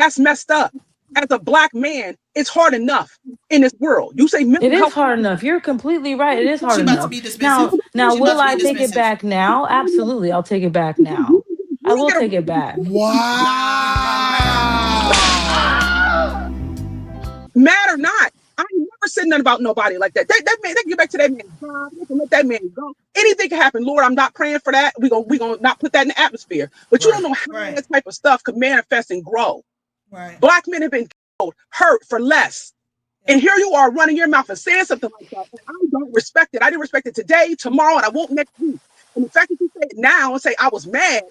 That's messed up. As a black man, it's hard enough in this world. You say mental It is health. hard enough. You're completely right. It is hard She about to enough. be dismissive. Now, She about will to be I take it dismissive. back now? Absolutely, I'll take it back now. I will take it back. Wow. Mad or not, I ain't never said nothing about nobody like that. That man, they can get back to that man's job. They can let that man go. Anything can happen. Lord, I'm not praying for that. We gonna not put that in the atmosphere. But you don't know how that type of stuff could manifest and grow. Right. Black men have been killed, hurt for less. And here you are running your mouth and saying something like that. And I don't respect it. I didn't respect it today, tomorrow, and I won't next week. And the fact that you say it now and say I was mad,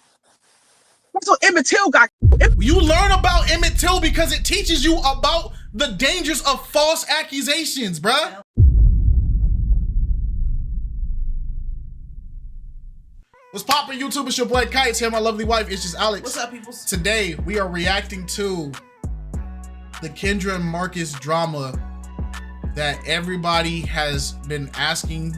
that's what Emmett Till got. You learn about Emmett Till because it teaches you about the dangers of false accusations, bruh. What's poppin', YouTube? It's your boy KiteZz here, my lovely wife. It's just Alex. What's up, people? Today we are reacting to the Kendra and Marcus drama that everybody has been asking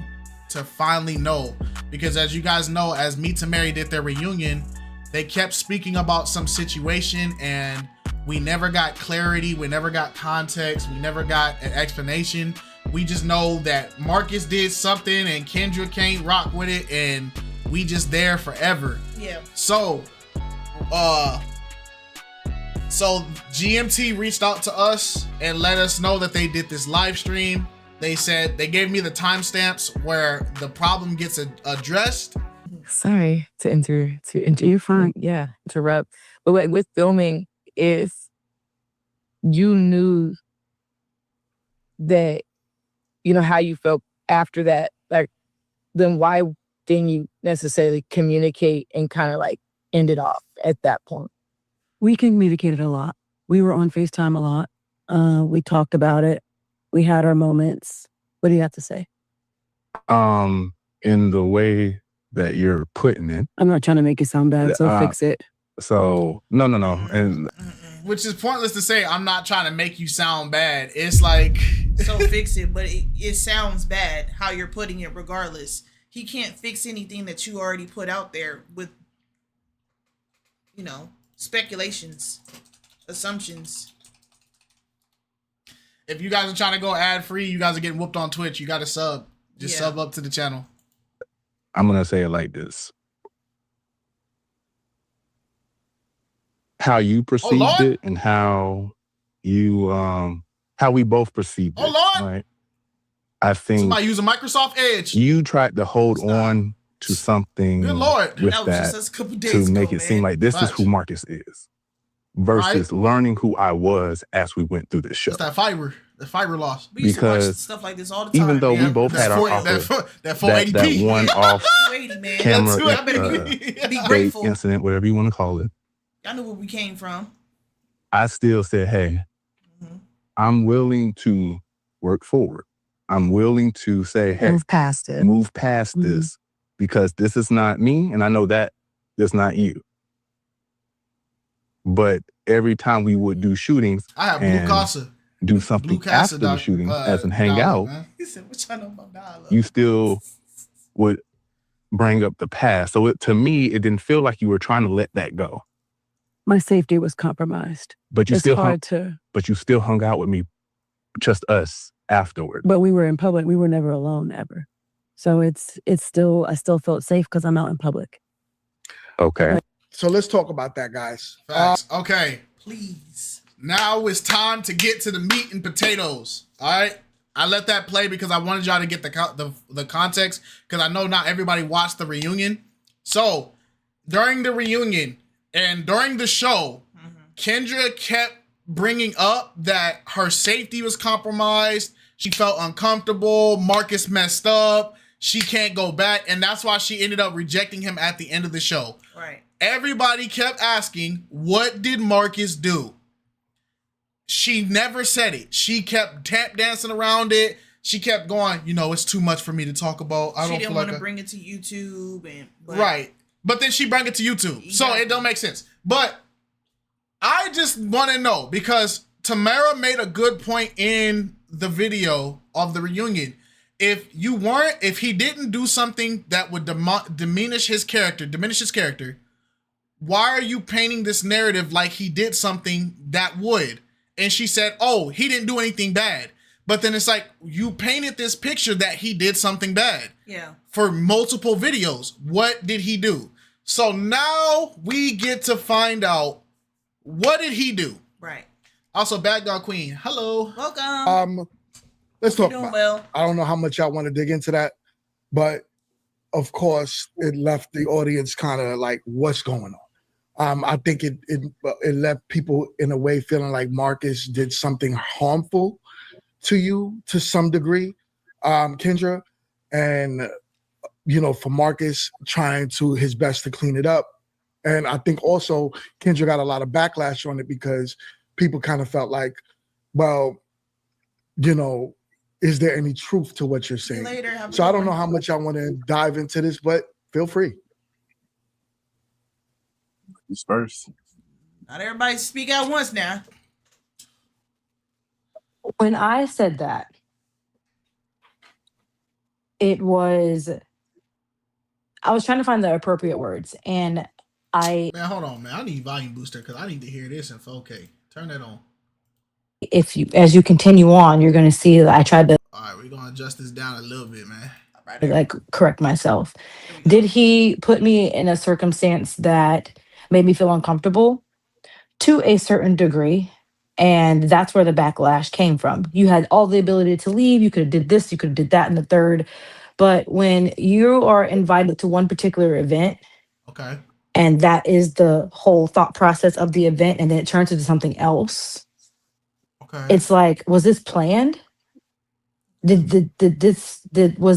to finally know. Because as you guys know, as Meet2Marry did their reunion, they kept speaking about some situation and we never got clarity, we never got context, we never got an explanation. We just know that Marcus did something and Kendra can't rock with it and we just there forever. Yeah. So GMT reached out to us and let us know that they did this live stream. They said they gave me the timestamps where the problem gets addressed. Sorry to you're fine. Yeah, interrupt. But like with filming, if you knew that, you know, how you felt after that, like, then why didn't you necessarily communicate and kind of like end it off at that point? We communicated a lot. We were on FaceTime a lot. We talked about it. We had our moments. What do you have to say? In the way that you're putting it. I'm not trying to make it sound bad, so fix it. So no. And which is pointless to say, I'm not trying to make you sound bad. It's like so fix it, but it sounds bad how you're putting it regardless. He can't fix anything that you already put out there with, you know, speculations, assumptions. If you guys are trying to go ad free, you guys are getting whooped on Twitch. You got to sub. Just sub up to the channel. I'm going to say it like this. How you perceived it and how you, how we both perceived it. Right? I think somebody using Microsoft Edge. You tried to hold on to something Good Lord. with that to make it seem like this is who Marcus is versus learning who I was as we went through this show. It's that fiber loss. We used to watch stuff like this all the time. Even though we both had our offer, that 480p. that one-off camera be grateful. incident, whatever you want to call it. Y'all knew where we came from. I still said, hey, I'm willing to work forward. I'm willing to say, hey, move past it. Move past this because this is not me. And I know that that's not you. But every time we would do shootings, I have Blue Casa. Do something after the shooting as in hang out, he said, what y'all know about dialogue? You still would bring up the past. So to me, it didn't feel like you were trying to let that go. My safety was compromised. But you it's still but you still hung out with me, just us afterward. But we were in public. We were never alone ever. So it's still, I still felt safe because I'm out in public. Okay. So let's talk about that, guys. Facts. Okay. Please. Now it's time to get to the meat and potatoes. All right. I let that play because I wanted y'all to get the context because I know not everybody watched the reunion. So during the reunion and during the show, Kendra kept bringing up that her safety was compromised. She felt uncomfortable. Marcus messed up. She can't go back. And that's why she ended up rejecting him at the end of the show. Right. Everybody kept asking, what did Marcus do? She never said it. She kept tap dancing around it. She kept going, you know, it's too much for me to talk about. She didn't want to bring it to YouTube. Right. But then she brought it to YouTube. So it don't make sense. But I just want to know because Tamara made a good point in the video of the reunion. If he didn't do something that would diminish his character, why are you painting this narrative like he did something that would? And she said, oh, he didn't do anything bad. But then it's like, you painted this picture that he did something bad. Yeah. For multiple videos. What did he do? So now we get to find out, what did he do? Right. Also, Bad Dog Queen, hello. Welcome. Let's talk doing about well. I don't know how much y'all want to dig into that, but of course, it left the audience kind of like, what's going on? I think it left people in a way feeling like Marcus did something harmful to you to some degree, Kendra, and for Marcus trying to his best to clean it up. And I think also Kendra got a lot of backlash on it because people kind of felt like, well, is there any truth to what you're saying? So I don't know how much I want to dive into this, but feel free. Who's first? Not everybody speak out once now. When I said that, I was trying to find the appropriate words, and Man, hold on, man. I need volume booster because I need to hear this in 4K. Turn that on. As you continue on, you're going to see that I tried to. All right, we're going to adjust this down a little bit, man. Like correct myself. Did he put me in a circumstance that made me feel uncomfortable? To a certain degree. And that's where the backlash came from. You had all the ability to leave. You could have did this, you could have did that and the third. But when you are invited to one particular event, okay, and that is the whole thought process of the event, and then it turns into something else. Okay. It's like, was this planned? Was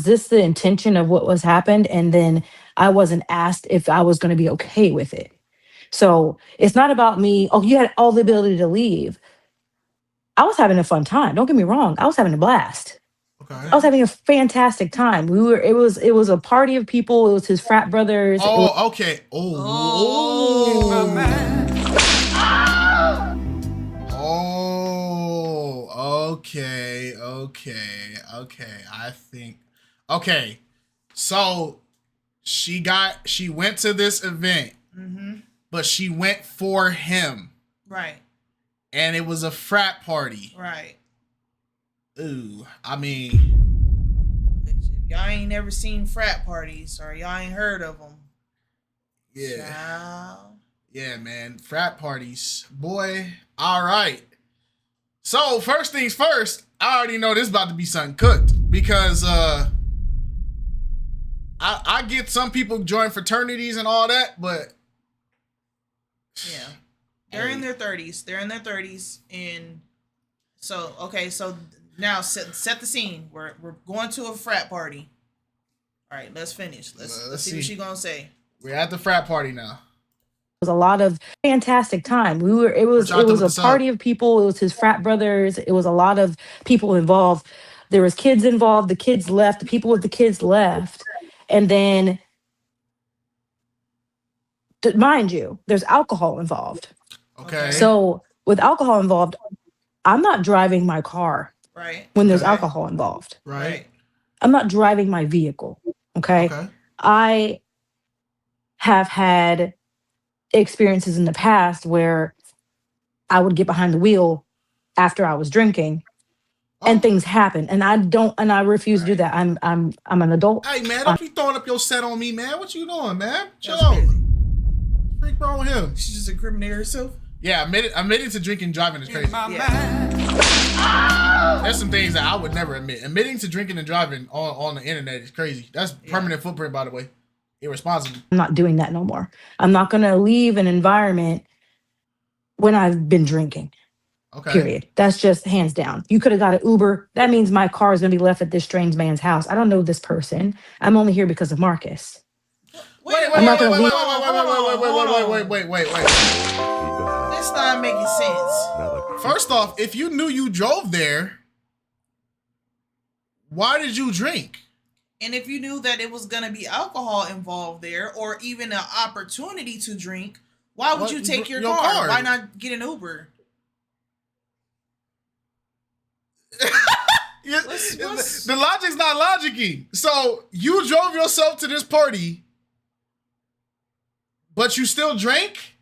this the intention of what was happened? And then I wasn't asked if I was going to be okay with it. So it's not about me. Oh, you had all the ability to leave. I was having a fun time. Don't get me wrong. I was having a blast. Okay. I was having a fantastic time. It was a party of people. It was his frat brothers. Oh, okay. Oh, man. Oh, okay. I think. Okay. So she went to this event, but she went for him. Right. And it was a frat party. Right. Ooh, I mean, if y'all ain't never seen frat parties or y'all ain't heard of them. Yeah. Child. Yeah, man. Frat parties. Boy. All right. So, first things first, I already know this is about to be something cooked because I get some people join fraternities and all that, but yeah. They're in their 30s. They're in their 30s. And so, okay, so now set the scene. We're going to a frat party. All right, let's finish. Let's see what she's going to say. We're at the frat party now. It was a lot of fantastic time. It was a party of people. It was his frat brothers. It was a lot of people involved. There was kids involved. The kids left. The people with the kids left. And then, mind you, there's alcohol involved. Okay. So with alcohol involved, I'm not driving my car. Right. When there's alcohol involved. Right. I'm not driving my vehicle. Okay. I have had experiences in the past where I would get behind the wheel after I was drinking and things happen. And I refuse to do that. I'm an adult. Hey man, don't be throwing up your set on me, man. What you doing, man? Chill out. What's wrong with him? She just incriminated herself. Yeah, admitting to drinking and driving is crazy. There's some things that I would never admit. Admitting to drinking and driving on the internet is crazy. That's permanent footprint, by the way. Irresponsible. I'm not doing that no more. I'm not going to leave an environment when I've been drinking. Okay. Period. That's just hands down. You could have got an Uber. That means my car is going to be left at this strange man's house. I don't know this person. I'm only here because of Marcus. Wait. This not making sense. First off, if you knew you drove there, why did you drink? And if you knew that it was going to be alcohol involved there or even an opportunity to drink, why would you take your car? Why not get an Uber? The logic's not logicy. So you drove yourself to this party But you still drink?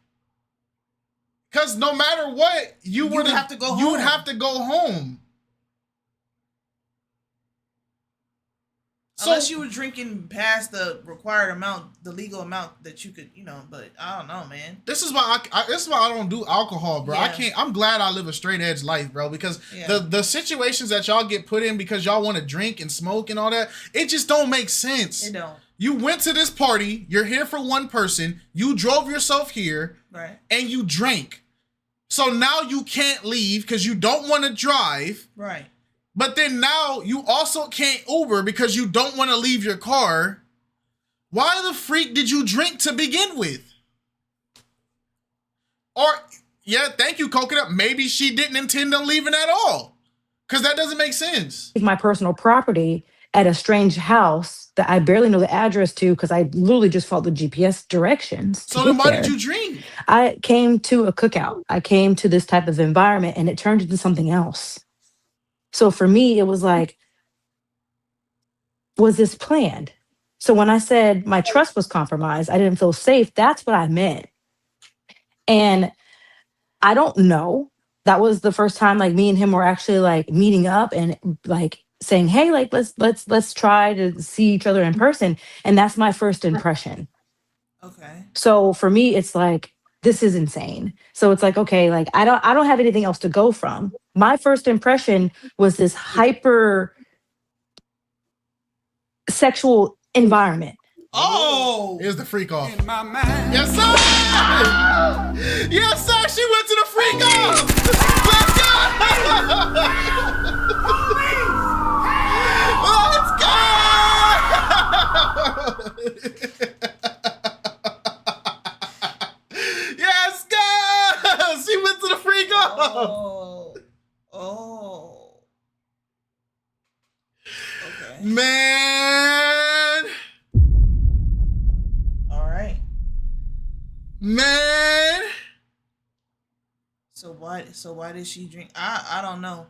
Because no matter what, you would have to go home. You would have to go home. Unless you were drinking past the required amount, the legal amount that you could, but I don't know, man. This is why I don't do alcohol, bro. Yeah. I'm glad I live a straight edge life, bro, because the situations that y'all get put in because y'all want to drink and smoke and all that, it just don't make sense. It don't. You went to this party, you're here for one person, you drove yourself here, right, and you drank. So now you can't leave because you don't want to drive. Right. But then now you also can't Uber because you don't want to leave your car. Why the freak did you drink to begin with? Or, thank you, Coconut. Maybe she didn't intend on leaving at all. Because that doesn't make sense. My personal property at a strange house that I barely know the address to because I literally just followed the GPS directions. So then why did you drink? I came to a cookout. I came to this type of environment and it turned into something else. So for me, it was like, was this planned? So when I said my trust was compromised, I didn't feel safe. That's what I meant. And I don't know. That was the first time like me and him were actually like meeting up and like saying, hey, like let's try to see each other in person. And that's my first impression. Okay. So for me, it's like, this is insane. So it's like, okay, like I don't have anything else to go from. My first impression was this hyper sexual environment. Oh, here's the freak off. In my mind. Yes, sir. Yes, sir. She went to the freak off. Let's go. Let's go. Yes, she went to the freak off. Oh. Okay. Man. All right. Man. So why did she drink? I don't know.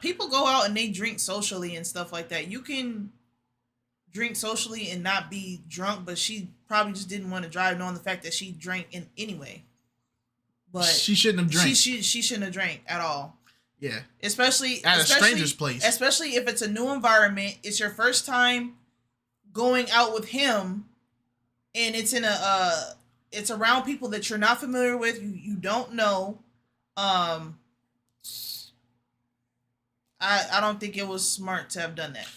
People go out and they drink socially and stuff like that. You can drink socially and not be drunk, but she probably just didn't want to drive, knowing the fact that she drank in anyway. But she shouldn't have drank. She shouldn't have drank at all. Yeah. Especially at a stranger's place. Especially if it's a new environment. It's your first time going out with him, and it's in it's around people that you're not familiar with. You don't know. I don't think it was smart to have done that.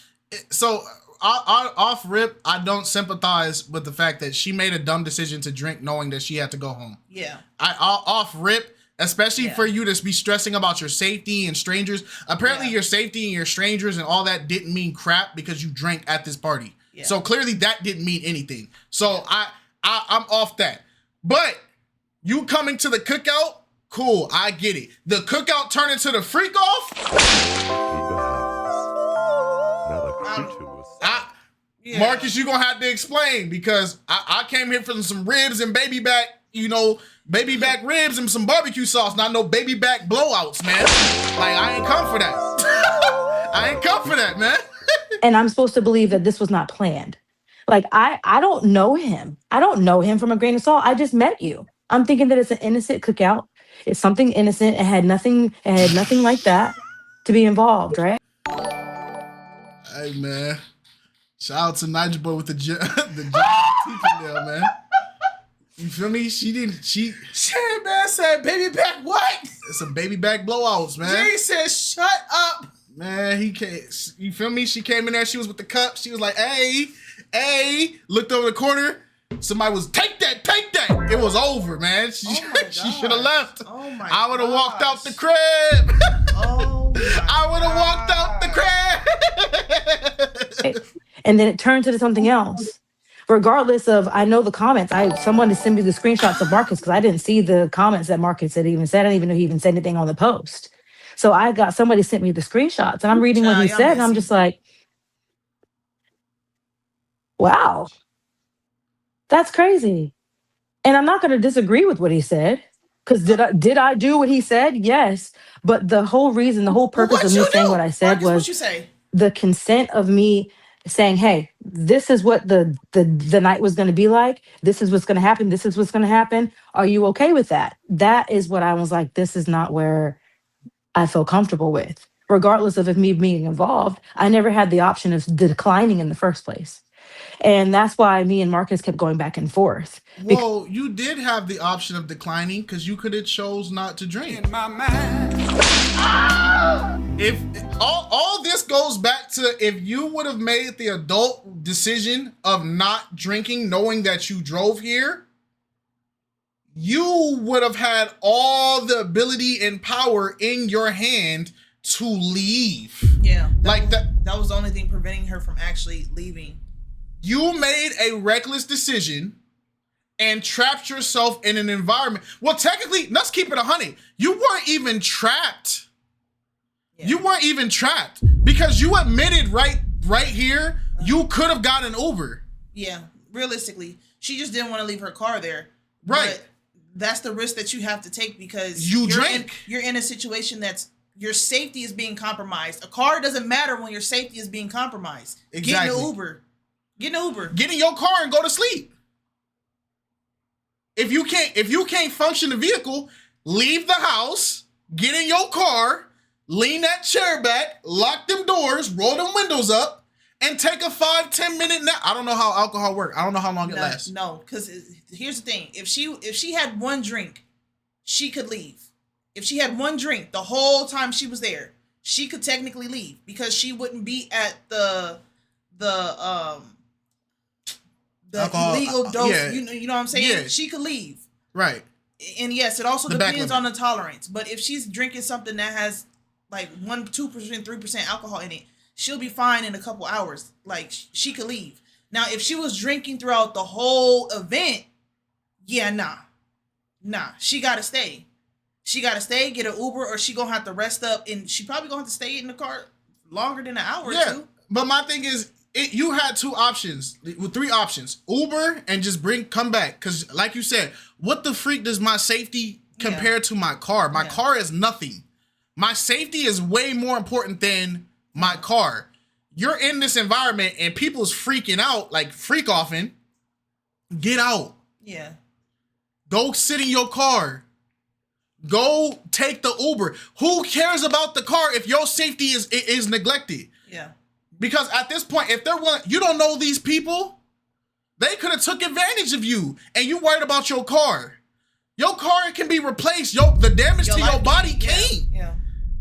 So off rip, I don't sympathize with the fact that she made a dumb decision to drink knowing that she had to go home. Yeah. Off rip, especially for you to be stressing about your safety and strangers. Apparently your safety and your strangers and all that didn't mean crap because you drank at this party. Yeah. So clearly that didn't mean anything. So I'm off that. But you coming to the cookout, cool, I get it. The cookout turned into the freak off? Marcus, you're gonna have to explain because I came here for some ribs and baby back ribs and some barbecue sauce, not no baby back blowouts, man. Like, I ain't come for that. I ain't come for that, man. And I'm supposed to believe that this was not planned. Like, I don't know him. I don't know him from a grain of salt. I just met you. I'm thinking that it's an innocent cookout. It's something innocent. It had nothing like that to be involved, right? Hey, man. Shout out to Niger Boy with the teeth there, man. You feel me? She man said baby back what? It's a baby back blowouts, man. Jay said shut up. Man, he can't. You feel me? She came in there. She was with the cup. She was like, hey. Looked over the corner. Somebody was take that. It was over, man. She should have left. Oh my! I would have walked out the crib. Oh, I would have walked out the crib. And then it turned to something else. Regardless of, I know the comments. Someone to send me the screenshots of Marcus because I didn't see the comments that Marcus had even said. I didn't even know he even said anything on the post. So somebody sent me the screenshots and I'm reading what he said and I'm just like, wow, that's crazy. And I'm not going to disagree with what he said because did I do what he said? Yes. But the whole purpose of me saying what I said Marcus, was what you say? The consent of me saying, hey, this is what the night was going to be like. This is what's going to happen. This is what's going to happen. Are you okay with that? That is what I was like, this is not where I feel comfortable with. Regardless of if me being involved, I never had the option of declining in the first place. And that's why me and Marcus kept going back and forth. Well, you did have the option of declining because you could have chose not to drink. In my mind. If all this goes back to if you would have made the adult decision of not drinking, knowing that you drove here, you would have had all the ability and power in your hand to leave. Yeah, that was the only thing preventing her from actually leaving. You made a reckless decision and trapped yourself in an environment. Well, technically, let's keep it 100. You weren't even trapped. Yeah. You weren't even trapped because you admitted right here you could have gotten an Uber. Yeah, realistically, she just didn't want to leave her car there. Right. But that's the risk that you have to take because you drink. You're in a situation that's your safety is being compromised. A car doesn't matter when your safety is being compromised. Exactly. Get an Uber. Get in your car and go to sleep. If you can't function the vehicle, leave the house, get in your car, lean that chair back, lock them doors, roll them windows up, and take a 5-10 minute nap. I don't know how alcohol works. I don't know how long it lasts. No, because here's the thing. If she had one drink, she could leave. If she had one drink the whole time she was there, she could technically leave because she wouldn't be at the alcohol, illegal dose. Yeah. You know what I'm saying? Yeah. She could leave. Right. And yes, it also depends on the tolerance. But if she's drinking something that has like 1%, 2%, 3% alcohol in it, she'll be fine in a couple hours. Like she could leave. Now, if she was drinking throughout the whole event, yeah, nah, she gotta stay. She gotta stay, get an Uber, or she gonna have to rest up, and she probably gonna have to stay in the car longer than an hour or two. But my thing is, you had 2 options, with 3 options: Uber and just come back. Because, like you said, what the freak does my safety compare to my car? My car is nothing. My safety is way more important than my car. You're in this environment and people's freaking out, like freak-offing. Get out. Yeah. Go sit in your car. Go take the Uber. Who cares about the car if your safety is neglected? Yeah. Because at this point, if they're willing, you don't know these people. They could have took advantage of you, and you worried about your car. Your car can be replaced. The damage to your body can't. Yeah.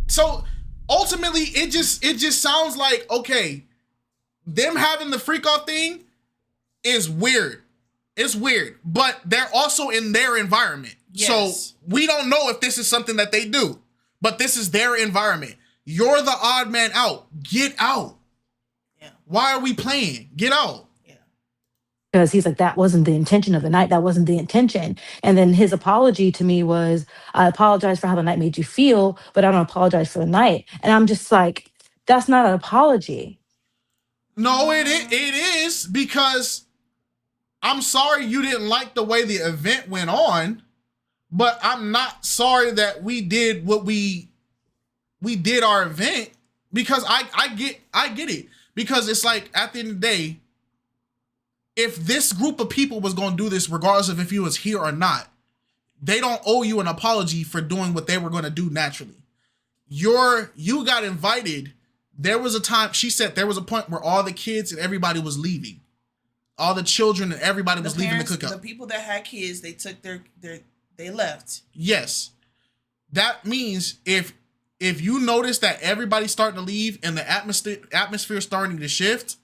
So ultimately, it just sounds like, okay, them having the freak off thing is weird. It's weird, but they're also in their environment. Yes. So we don't know if this is something that they do, but this is their environment. You're the odd man out. Get out. Yeah. Why are we playing? Get out. Yeah. Because he's like, that wasn't the intention of the night. That wasn't the intention. And then his apology to me was, I apologize for how the night made you feel, but I don't apologize for the night. And I'm just like, that's not an apology. No, it is, because I'm sorry you didn't like the way the event went on, but I'm not sorry that we did what we did our event, because I get it. Because it's like, at the end of the day, if this group of people was going to do this, regardless of if you was here or not, they don't owe you an apology for doing what they were going to do naturally. You got invited. There was a time, she said there was a point where all the kids and everybody was leaving. All the children and everybody was leaving the cookout. The people that had kids, they took they left. Yes. That means if you notice that everybody's starting to leave and the atmosphere starting to shift,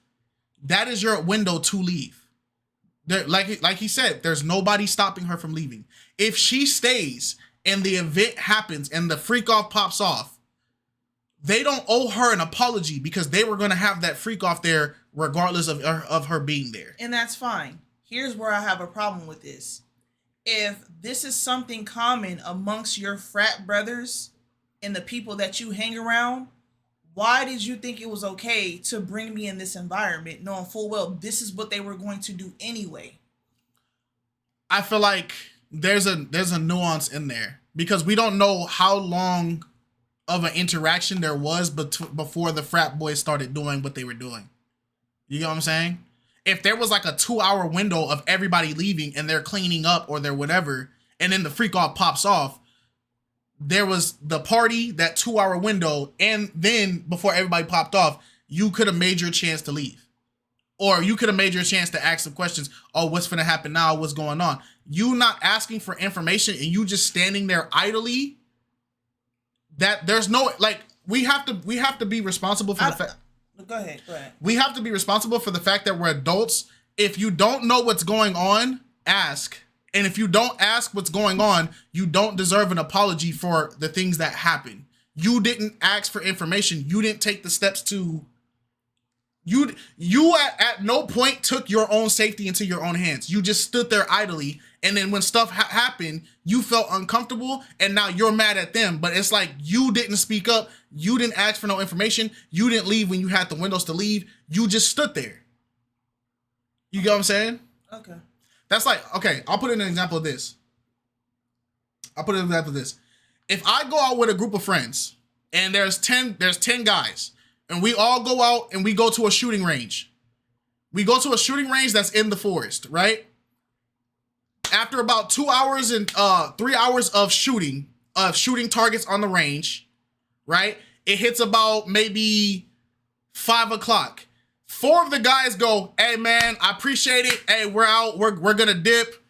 that is your window to leave. Like he said, there's nobody stopping her from leaving. If she stays and the event happens and the freak off pops off, they don't owe her an apology, because they were going to have that freak off there regardless of her being there. And that's fine. Here's where I have a problem with this. If this is something common amongst your frat brothers and the people that you hang around, why did you think it was okay to bring me in this environment knowing full well this is what they were going to do anyway? I feel like there's a nuance in there, because we don't know how long of an interaction there was before the frat boys started doing what they were doing. You know what I'm saying? If there was like a 2-hour window of everybody leaving and they're cleaning up or they're whatever, and then the freak off pops off, there was the party, that 2-hour window, and then before everybody popped off, you could have made your chance to leave. Or you could have made your chance to ask some questions. Oh, what's going to happen now? What's going on? You not asking for information and you just standing there idly. That there's no, like, we have to be responsible for the fact. Go ahead. We have to be responsible for the fact that we're adults. If you don't know what's going on, ask. And if you don't ask what's going on, you don't deserve an apology for the things that happen. You didn't ask for information. You didn't take the steps to. You at no point took your own safety into your own hands. You just stood there idly. And then when stuff happened, you felt uncomfortable and now you're mad at them. But it's like you didn't speak up. You didn't ask for no information. You didn't leave when you had the windows to leave. You just stood there. You get what I'm saying? Okay. That's like, okay, I'll put in an example of this. If I go out with a group of friends and there's 10 guys and we all go out and we go to a shooting range. We go to a shooting range that's in the forest, right? After about 2 hours and 3 hours of shooting targets on the range, right? It hits about maybe 5 o'clock. 4 of the guys go, hey man, I appreciate it. Hey, we're out. We're gonna dip.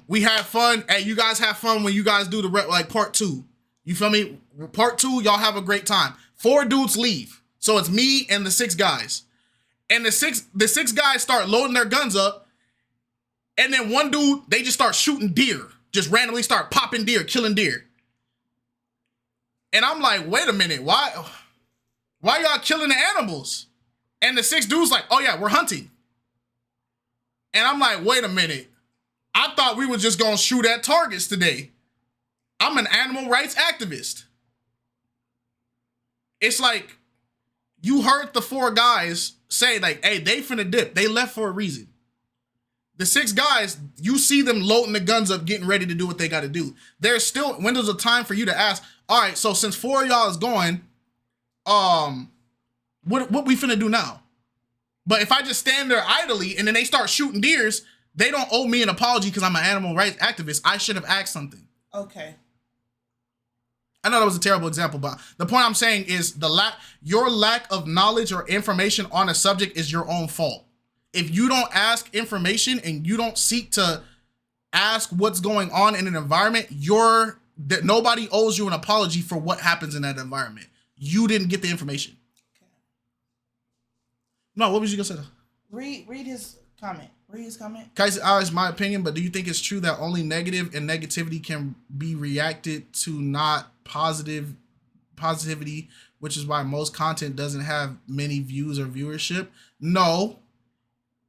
We had fun. Hey, you guys have fun when you guys do the part 2. You feel me? Part 2, y'all have a great time. 4 dudes leave. So it's me and the 6 guys. And the six guys start loading their guns up. And then one dude, they just start shooting deer. Just randomly start popping deer, killing deer. And I'm like, wait a minute, why y'all killing the animals? And the 6 dudes like, oh yeah, we're hunting. And I'm like, wait a minute. I thought we were just gonna shoot at targets today. I'm an animal rights activist. It's like, you heard the 4 guys say like, hey, they finna dip. They left for a reason. The 6 guys, you see them loading the guns up, getting ready to do what they got to do. There's still windows of time for you to ask, all right, so since 4 of y'all is going, what we finna do now? But if I just stand there idly and then they start shooting deers, they don't owe me an apology because I'm an animal rights activist. I should have asked something. Okay. I know that was a terrible example, but the point I'm saying is your lack of knowledge or information on a subject is your own fault. If you don't ask information and you don't seek to ask what's going on in an environment, that nobody owes you an apology for what happens in that environment. You didn't get the information. Okay. No, what was you gonna say? Read his comment. KiteZz, is my opinion, but do you think it's true that only negative and negativity can be reacted to, not positivity, which is why most content doesn't have many views or viewership? No.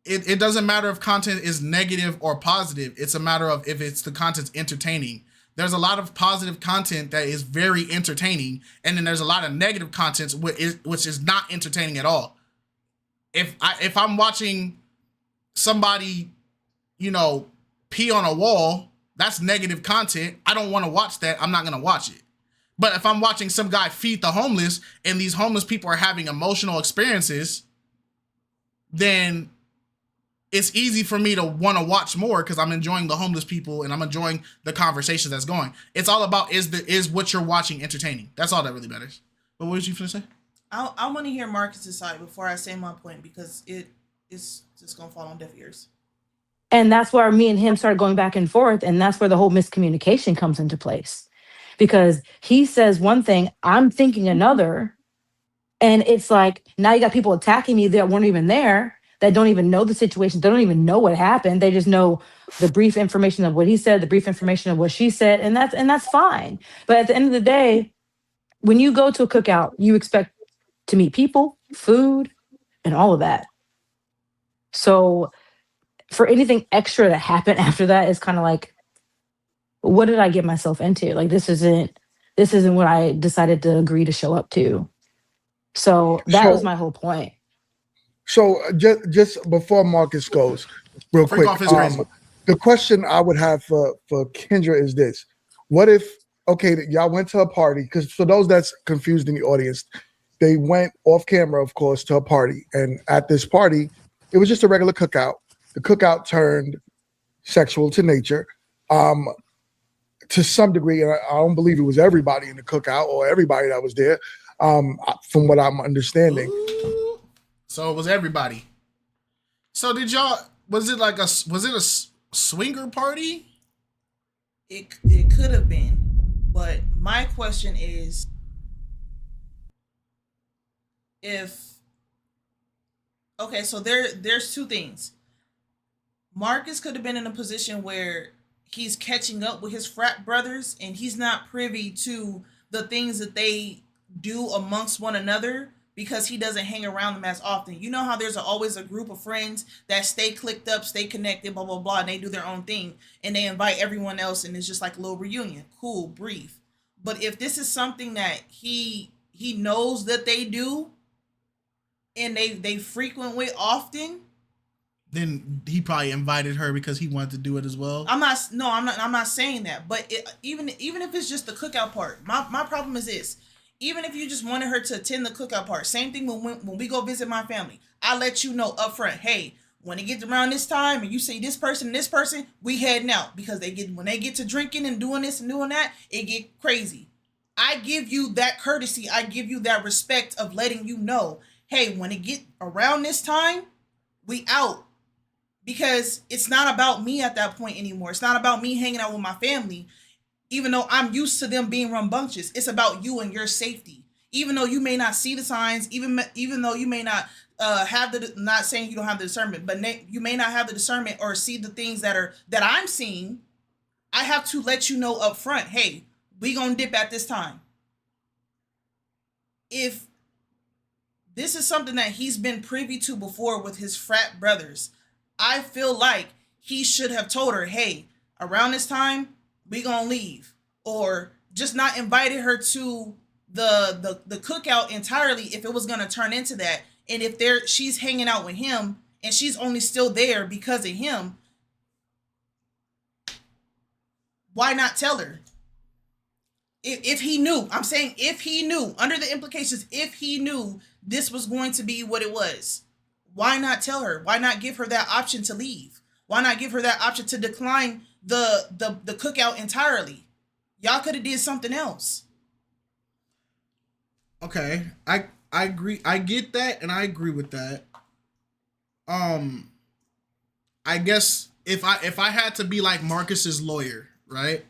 It doesn't matter if content is negative or positive. It's a matter of if the content's entertaining. There's a lot of positive content that is very entertaining, and then there's a lot of negative content which is not entertaining at all. If I'm watching somebody, pee on a wall, that's negative content. I don't want to watch that. I'm not going to watch it. But if I'm watching some guy feed the homeless and these homeless people are having emotional experiences, then it's easy for me to want to watch more because I'm enjoying the homeless people and I'm enjoying the conversations that's going. It's all about is what you're watching entertaining. That's all that really matters. But what was you going to say? I want to hear Marcus's side before I say my point because it's just going to fall on deaf ears. And that's where me and him started going back and forth. And that's where the whole miscommunication comes into place. Because he says one thing, I'm thinking another. And it's like, now you got people attacking me that weren't even there, that don't even know the situation. They don't even know what happened. They just know the brief information of what he said, the brief information of what she said. And that's fine. But at the end of the day, when you go to a cookout, you expect to meet people, food, and all of that. So for anything extra that happened after that is kind of like, what did I get myself into? Like, this isn't what I decided to agree to show up to. So that was my whole point. So just before Marcus goes, real quick, the question I would have for Kendra is this: what if, okay, y'all went to a party? Because for those that's confused in the audience, they went off camera, of course, to a party. And at this party, it was just a regular cookout. The cookout turned sexual to nature. To some degree, and I don't believe it was everybody in the cookout or everybody that was there, from what I'm understanding. Ooh. So it was everybody. So did y'all, was it a swinger party? It could have been. But my question is, so there's two things. Marcus could have been in a position where he's catching up with his frat brothers and he's not privy to the things that they do amongst one another because he doesn't hang around them as often. You know how there's always a group of friends that stay clicked up, stay connected, blah, blah, blah, and they do their own thing and they invite everyone else and it's just like a little reunion. Cool, brief. But if this is something that he knows that they do and they frequent with often, then he probably invited her because he wanted to do it as well. I'm not saying that. But even if it's just the cookout part, my problem is this. Even if you just wanted her to attend the cookout part, same thing when we go visit my family. I let you know up front, hey, when it gets around this time and you say this person, we heading out because when they get to drinking and doing this and doing that, it get crazy. I give you that courtesy. I give you that respect of letting you know, hey, when it get around this time, we out. Because it's not about me at that point anymore. It's not about me hanging out with my family, even though I'm used to them being rambunctious. It's about you and your safety. Even though you may not see the signs, even though you may not not saying you don't have the discernment, but you may not have the discernment or see the things that I'm seeing. I have to let you know up front, hey, we gonna dip at this time. If this is something that he's been privy to before with his frat brothers, I feel like he should have told her, hey, around this time, we gonna leave. Or just not invited her to the cookout entirely if it was gonna turn into that. And if she's hanging out with him and she's only still there because of him, why not tell her? If he knew, I'm saying if he knew, under the implications, if he knew this was going to be what it was, why not tell her? Why not give her that option to leave? Why not give her that option to decline the cookout entirely? Y'all could have did something else. Okay, I agree. I get that, and I agree with that. I guess if I had to be like Marcus's lawyer, right?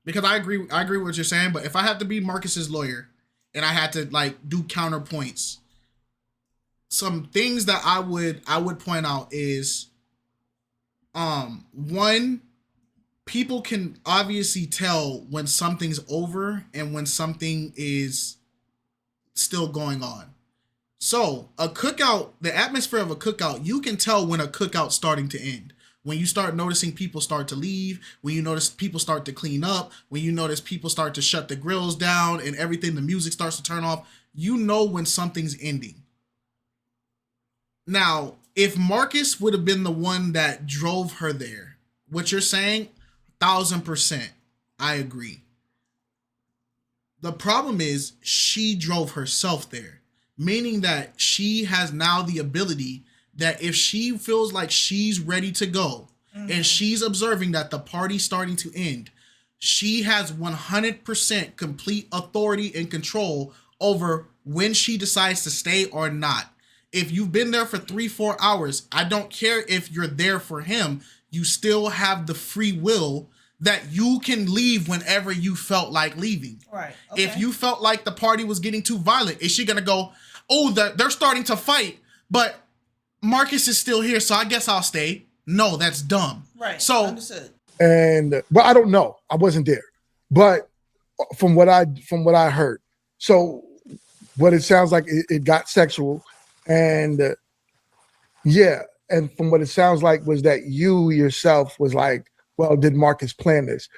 Because I agree with what you're saying, but if I had to be Marcus's lawyer and I had to like do counterpoints, some things that I would point out is, one, people can obviously tell when something's over and when something is still going on. So a cookout, the atmosphere of a cookout, you can tell when a cookout's starting to end. When you start noticing people start to leave, when you notice people start to clean up, when you notice people start to shut the grills down and everything, the music starts to turn off, you know when something's ending. Now, if Marcus would have been the one that drove her there, what you're saying, 1000%, I agree. The problem is she drove herself there, meaning that she has now the ability that if she feels like she's ready to go and she's observing that the party's starting to end, she has 100% complete authority and control over when she decides to stay or not. If you've been there for 3-4 hours, I don't care if you're there for him, you still have the free will that you can leave whenever you felt like leaving. Right. Okay. If you felt like the party was getting too violent, is she gonna go, oh, they're starting to fight, but Marcus is still here, so I guess I'll stay? No, that's dumb. Right. So, understood. And I don't know. I wasn't there, but from what I heard, so what it sounds like, it got sexual, and yeah, and from what it sounds like was that you yourself was like, well, did Marcus plan this?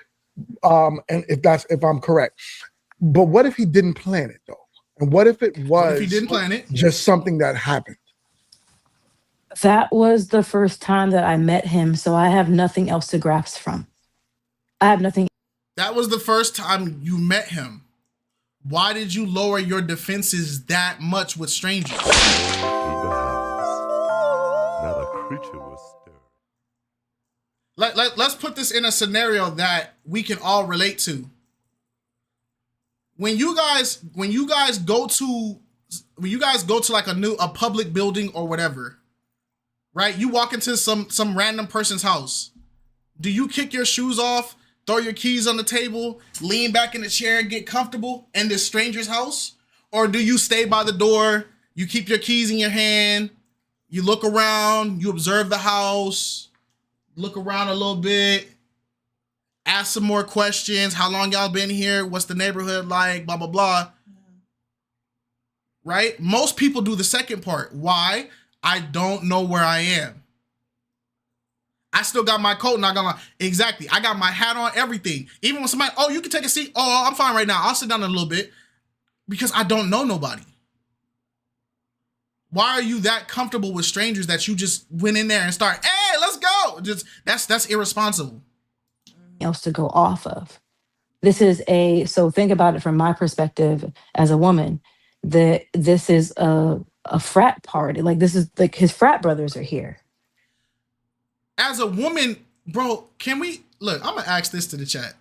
And if I'm correct, but what if he didn't plan it though? And what if it was? What if he didn't plan it? Just something that happened. That was the first time that I met him, so I have nothing else to grasp from. I have nothing. That was the first time you met him. Why did you lower your defenses that much with strangers? Not a creature was stirred. Let's put this in a scenario that we can all relate to. When you guys go to like a public building or whatever, right? You walk into some random person's house. Do you kick your shoes off, throw your keys on the table, lean back in the chair and get comfortable in this stranger's house? Or do you stay by the door, you keep your keys in your hand, you look around, you observe the house, look around a little bit, ask some more questions. How long y'all been here? What's the neighborhood like? Blah, blah, blah. Right? Most people do the second part. Why? I don't know where I am. I still got my coat, not gonna lie. Exactly. I got my hat on, everything. Even when somebody, oh, you can take a seat. Oh, I'm fine right now. I'll sit down in a little bit because I don't know nobody. Why are you that comfortable with strangers that you just went in there and start, hey, let's go? Just that's irresponsible. Else to go off of. So think about it from my perspective as a woman, that this is a frat party. Like, this is like his frat brothers are here. As a woman, bro, can we look? I'm gonna ask this to the chat.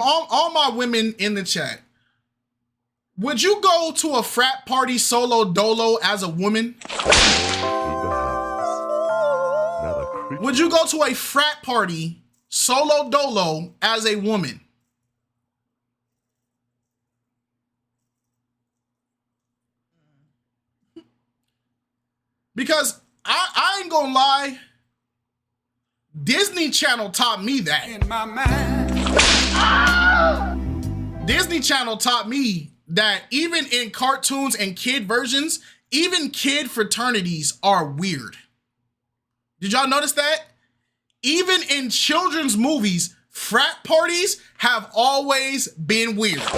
All my women in the chat, would you go to a frat party solo dolo as a woman? Would you go to a frat party solo dolo as a woman? Because I ain't gonna lie, Disney Channel taught me that. In my mind. Disney Channel taught me that even in cartoons and kid versions, even kid fraternities are weird. Did y'all notice that? Even in children's movies, frat parties have always been weird. Not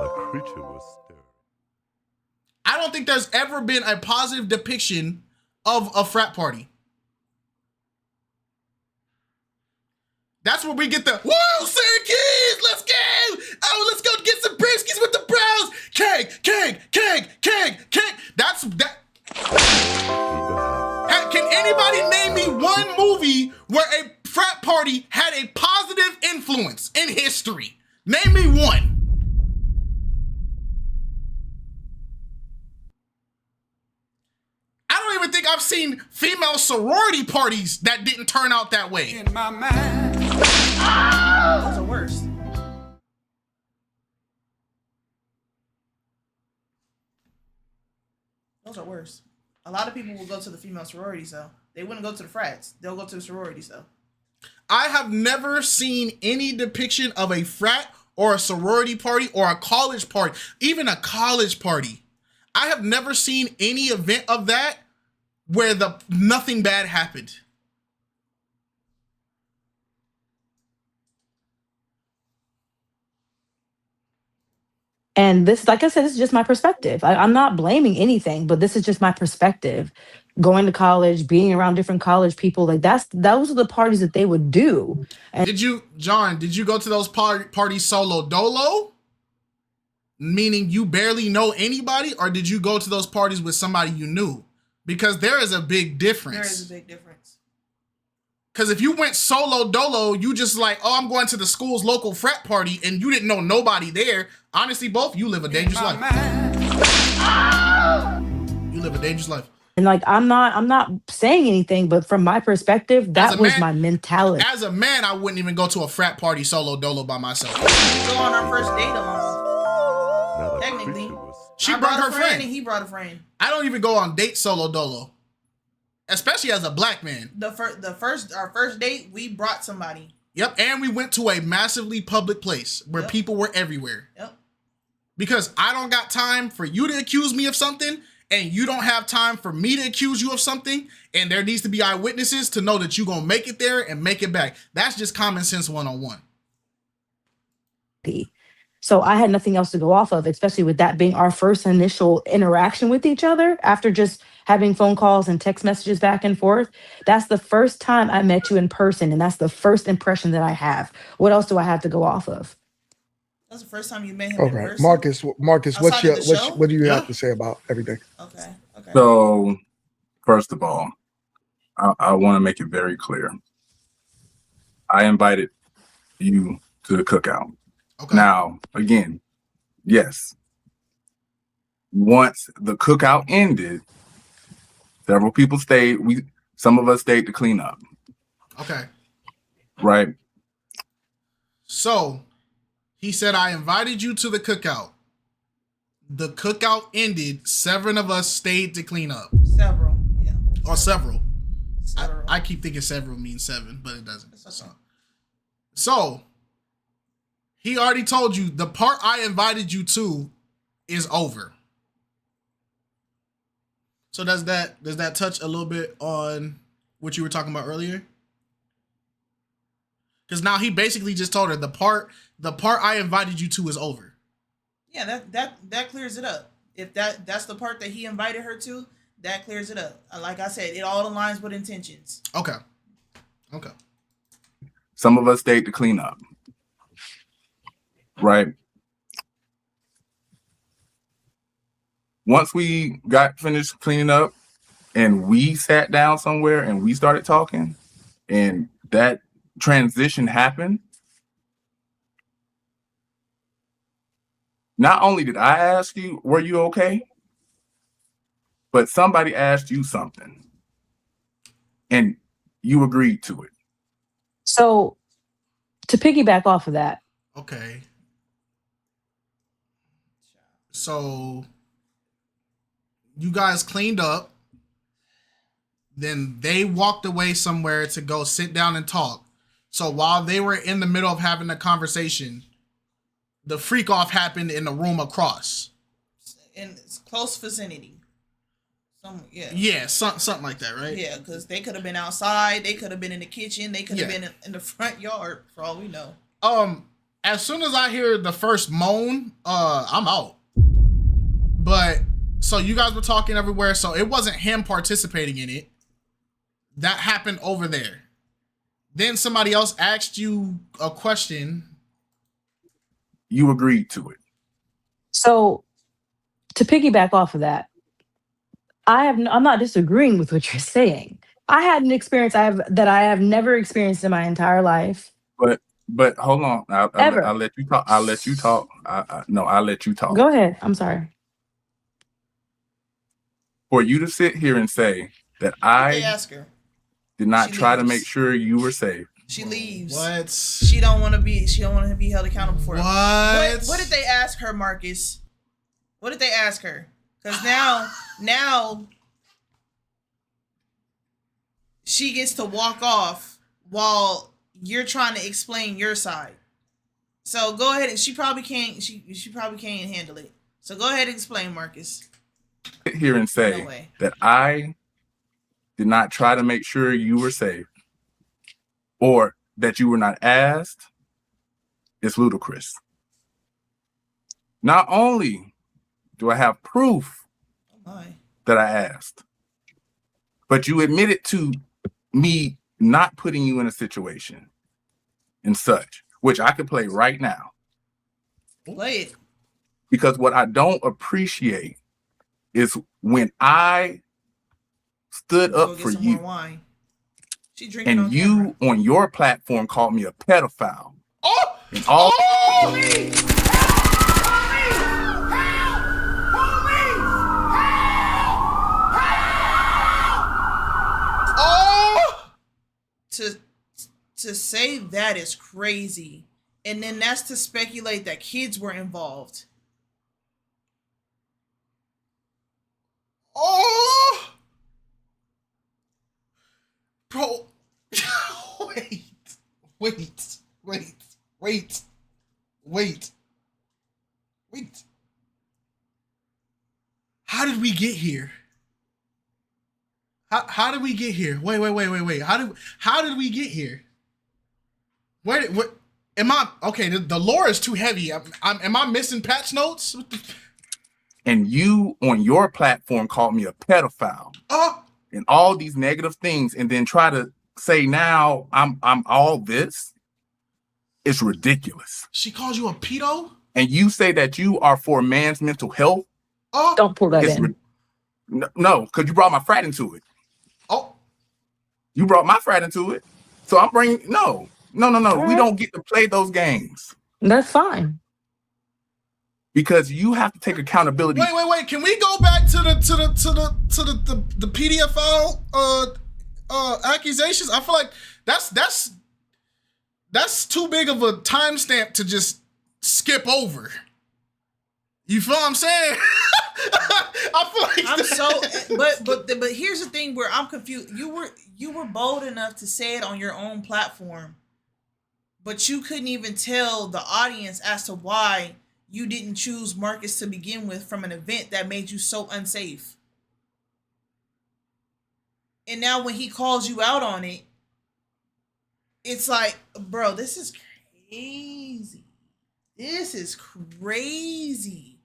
a creature was stirred. I don't think there's ever been a positive depiction of a frat party. That's where we get the, whoa, Sir Keys, let's go. Oh, let's go get some briskies with the bros. Keg. That's that. Can anybody name me one movie where a frat party had a positive influence in history? Name me one. I don't even think I've seen female sorority parties that didn't turn out that way. In my mind. Those are worse. Those are worse. A lot of people will go to the female sororities, though. They wouldn't go to the frats. They'll go to the sororities, though. I have never seen any depiction of a frat or a sorority party or a college party, even a college party. I have never seen any event of that where nothing bad happened. And this, like I said, this is just my perspective. I'm not blaming anything, but this is just my perspective. Going to college, being around different college people, like those are the parties that they would do. And did you go to those parties solo dolo? Meaning you barely know anybody, or did you go to those parties with somebody you knew? Because there is a big difference. There is a big difference. Because if you went solo dolo, you just like, oh, I'm going to the school's local frat party, and you didn't know nobody there. Honestly, both, you live a dangerous life. You live a dangerous life. And like, I'm not saying anything, but from my perspective, that was my mentality. As a man, I wouldn't even go to a frat party solo dolo by myself. We go on our first date alone. Technically. She brought her friend. And he brought a friend. I don't even go on dates solo dolo. Especially as a black man. Our first date, we brought somebody. Yep, and we went to a massively public place where people were everywhere. Yep. Because I don't got time for you to accuse me of something, and you don't have time for me to accuse you of something, and there needs to be eyewitnesses to know that you're going to make it there and make it back. That's just common sense 101. So I had nothing else to go off of, especially with that being our first initial interaction with each other after just having phone calls and text messages back and forth. That's the first time I met you in person, and that's the first impression that I have. What else do I have to go off of? That's the first time you met him in Okay, person. Marcus, Outside of the show? what do you have to say about everything? Okay. Okay. So, first of all, I want to make it very clear. I invited you to the cookout. Okay. Now, again, yes. Once the cookout ended, several people stayed. Some of us stayed to clean up. Okay. Right. So he said, I invited you to the cookout. The cookout ended. 7 of us stayed to clean up. Several. Yeah. Or several. Several. I keep thinking several means 7, but it doesn't. So he already told you the part I invited you to is over. So does that touch a little bit on what you were talking about earlier? Because now he basically just told her the part I invited you to is over. Yeah, that clears it up. If that's the part that he invited her to, that clears it up. Like I said, it all aligns with intentions. Okay. Some of us stayed to clean up. Right. Once we got finished cleaning up and we sat down somewhere and we started talking and that transition happened, not only did I ask you, were you okay? But somebody asked you something and you agreed to it. So to piggyback off of that. Okay. So you guys cleaned up. Then they walked away somewhere to go sit down and talk. So while they were in the middle of having a conversation, the freak off happened in the room across. In close vicinity. Yeah, something like that, right? Yeah, because they could have been outside. They could have been in the kitchen. They could have been in the front yard, for all we know. As soon as I hear the first moan, I'm out. But so you guys were talking everywhere, so it wasn't him participating in it. That happened over there. Then somebody else asked you a question. You agreed to it. So to piggyback off of that, I'm not disagreeing with what you're saying. I had an experience that I have never experienced in my entire life. But hold on. I'll let you talk. I'll let you talk. I'll let you talk. Go ahead. I'm sorry. For you to sit here and say that They ask her. did not try to make sure you were safe. She leaves. What? She don't want to be held accountable for it. What? What did they ask her, Marcus? What did they ask her? Because now she gets to walk off while you're trying to explain your side. So go ahead, and she probably can't handle it. So go ahead and explain, Marcus. Sit here and say that I did not try to make sure you were safe or that you were not asked is ludicrous. Not only do I have proof that I asked, but you admitted to me not putting you in a situation and such, which I could play right now. Play it. Because what I don't appreciate is when I stood up for you and you on your platform called me a pedophile. To say that is crazy. And then that's to speculate that kids were involved. Oh, bro. Wait. How did we get here? How did we get here? Wait. How did we get here? What am I okay? The lore is too heavy. Am I missing patch notes? and you on your platform called me a pedophile and all these negative things, and then try to say now I'm all this, it's ridiculous. She calls you a pedo? And you say that you are for man's mental health? Don't pull that in. No, because you brought my frat into it. Oh. You brought my frat into it. So I'm bringing, no. We don't get to play those games. That's fine. Because you have to take accountability. Wait. Can we go back to the PDF file accusations? I feel like that's too big of a timestamp to just skip over. You feel what I'm saying? I feel like but here's the thing where I'm confused. You were bold enough to say it on your own platform, but you couldn't even tell the audience as to why you didn't choose Marcus to begin with from an event that made you so unsafe. And now when he calls you out on it, it's like, bro, this is crazy. This is crazy.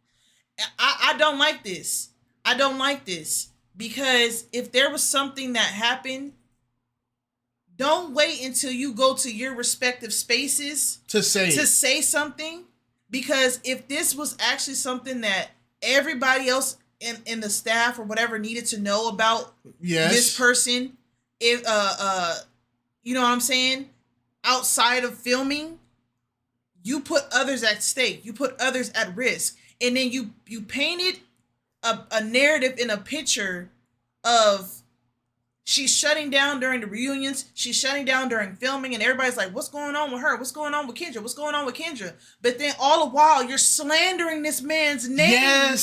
I don't like this. I don't like this. Because if there was something that happened, don't wait until you go to your respective spaces to say something. Because if this was actually something that everybody else in the staff or whatever needed to know about this person, if you know what I'm saying, outside of filming, you put others at stake, you put others at risk, and then you painted a narrative in a picture of she's shutting down during the reunions, she's shutting down during filming, and everybody's like, what's going on with her? What's going on with Kendra? What's going on with Kendra? But then all the while, you're slandering this man's name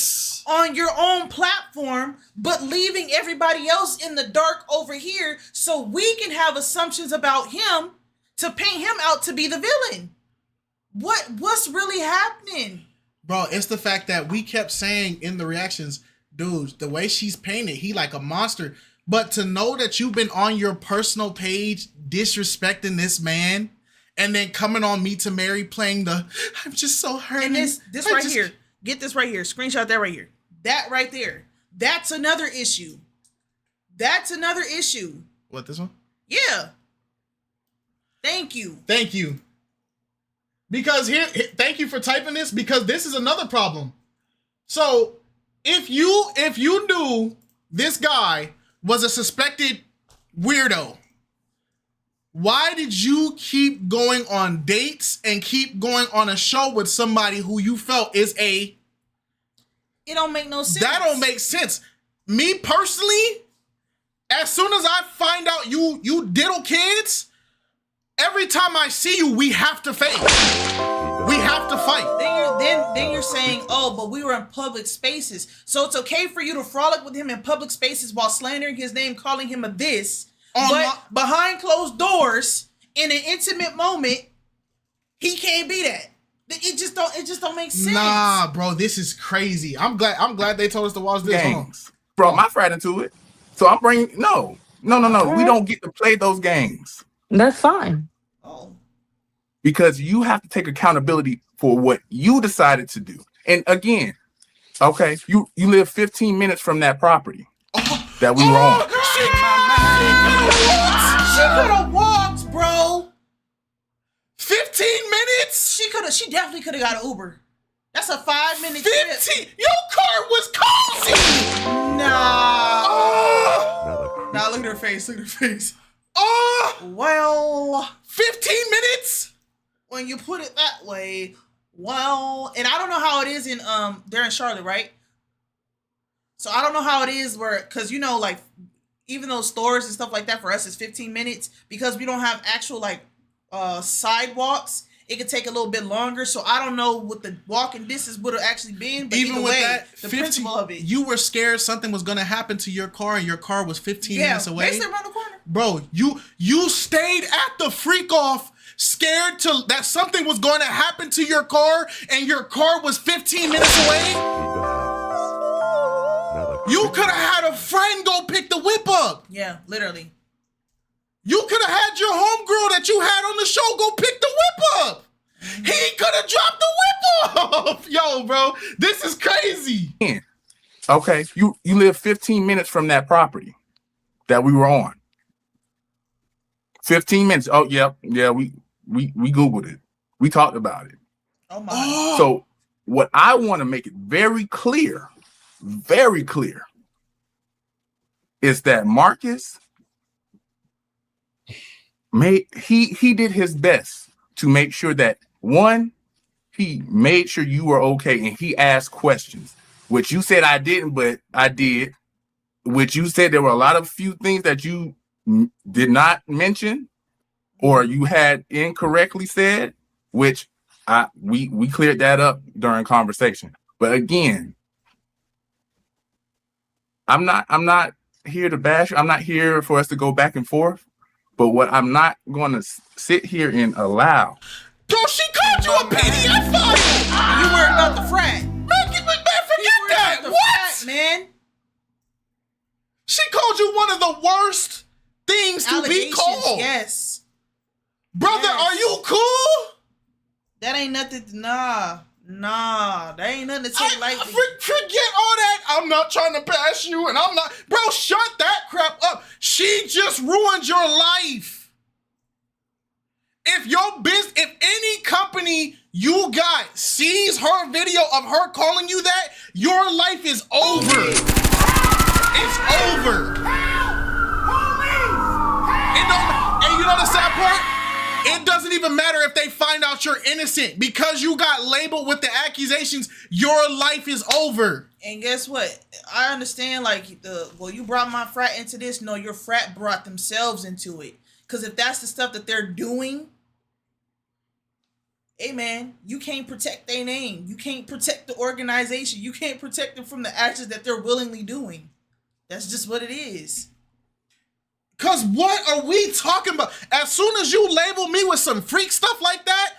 on your own platform, but leaving everybody else in the dark over here so we can have assumptions about him to paint him out to be the villain. What's really happening? Bro, it's the fact that we kept saying in the reactions, dude, the way she's painted, he like a monster. But to know that you've been on your personal page disrespecting this man and then coming on Meet2Marry playing the I'm just so hurt. And this right here, get this right here, screenshot that right here. That right there. That's another issue. That's another issue. What, this one? Yeah. Thank you. Thank you. Because thank you for typing this, because this is another problem. So if you knew this guy was a suspected weirdo, why did you keep going on dates and keep going on a show with somebody who you felt is a... It don't make no sense. That don't make sense. Me personally, as soon as I find out you diddle kids, every time I see you, we have to fight. We have to fight. Then you're saying, oh, but we were in public spaces. So it's okay for you to frolic with him in public spaces while slandering his name, calling him a this. But behind closed doors, in an intimate moment, he can't be that. It just don't make sense. Nah, bro, this is crazy. I'm glad they told us to watch this. Games. Brought my frat into it. So I'm bringing, no. We don't get to play those games. That's fine. Oh. Because you have to take accountability for what you decided to do. And again, okay, you live 15 minutes from that property that we were on. She could have walked, bro. 15 minutes? She definitely could have got an Uber. That's a 5-minute 15? Your car was cozy. Nah, look at her face. Look at her face. Well, 15 minutes? When you put it that way, well, and I don't know how it is in they're in Charlotte, right? So I don't know how it is because you know, like, even those stores and stuff like that for us is 15 minutes because we don't have actual like sidewalks. It could take a little bit longer, so I don't know what the walking distance would have actually been. But even with that, the principle of it, you were scared something was gonna happen to your car, and your car was 15 minutes away. Basically around the corner. Bro, you stayed at the freak off, scared that something was going to happen to your car, and your car was 15 minutes away. You could have had a friend go pick the whip up. Yeah, literally. You could have had your homegirl that you had on the show go pick the whip up. He could have dropped the whip off. Yo, bro, this is crazy. Okay, you live 15 minutes from that property that we were on. 15 minutes. Oh, yeah, we Googled it. We talked about it. Oh my. So what I want to make it very clear, is that Marcus he did his best to make sure that, one, he made sure you were okay, and he asked questions, which you said I didn't, but I did. Which you said there were a lot of few things that you did not mention, or you had incorrectly said, which we cleared that up during conversation. But again, I'm not here to bash you. I'm not here for us to go back and forth. But what I'm not going to sit here and allow. Bro, she called you a PDF file. You worried about the frat? Man, forget that. What? Frat, man. She called you one of the worst things to be called. Yes. Brother, yes. Are you cool? That ain't nothing. Nah. That ain't nothing to take lightly. Forget all that. I'm not trying to bash you, and I'm not. Bro, shut that crap up. She just ruined your life. If any company you got sees her video of her calling you that, your life is over. It's over. And you know the sad part? It doesn't even matter if they find out you're innocent. Because you got labeled with the accusations, your life is over. And guess what? I understand, like, you brought my frat into this. No, your frat brought themselves into it. Because if that's the stuff that they're doing, hey, man, you can't protect their name. You can't protect the organization. You can't protect them from the actions that they're willingly doing. That's just what it is. Cause what are we talking about? As soon as you label me with some freak stuff like that,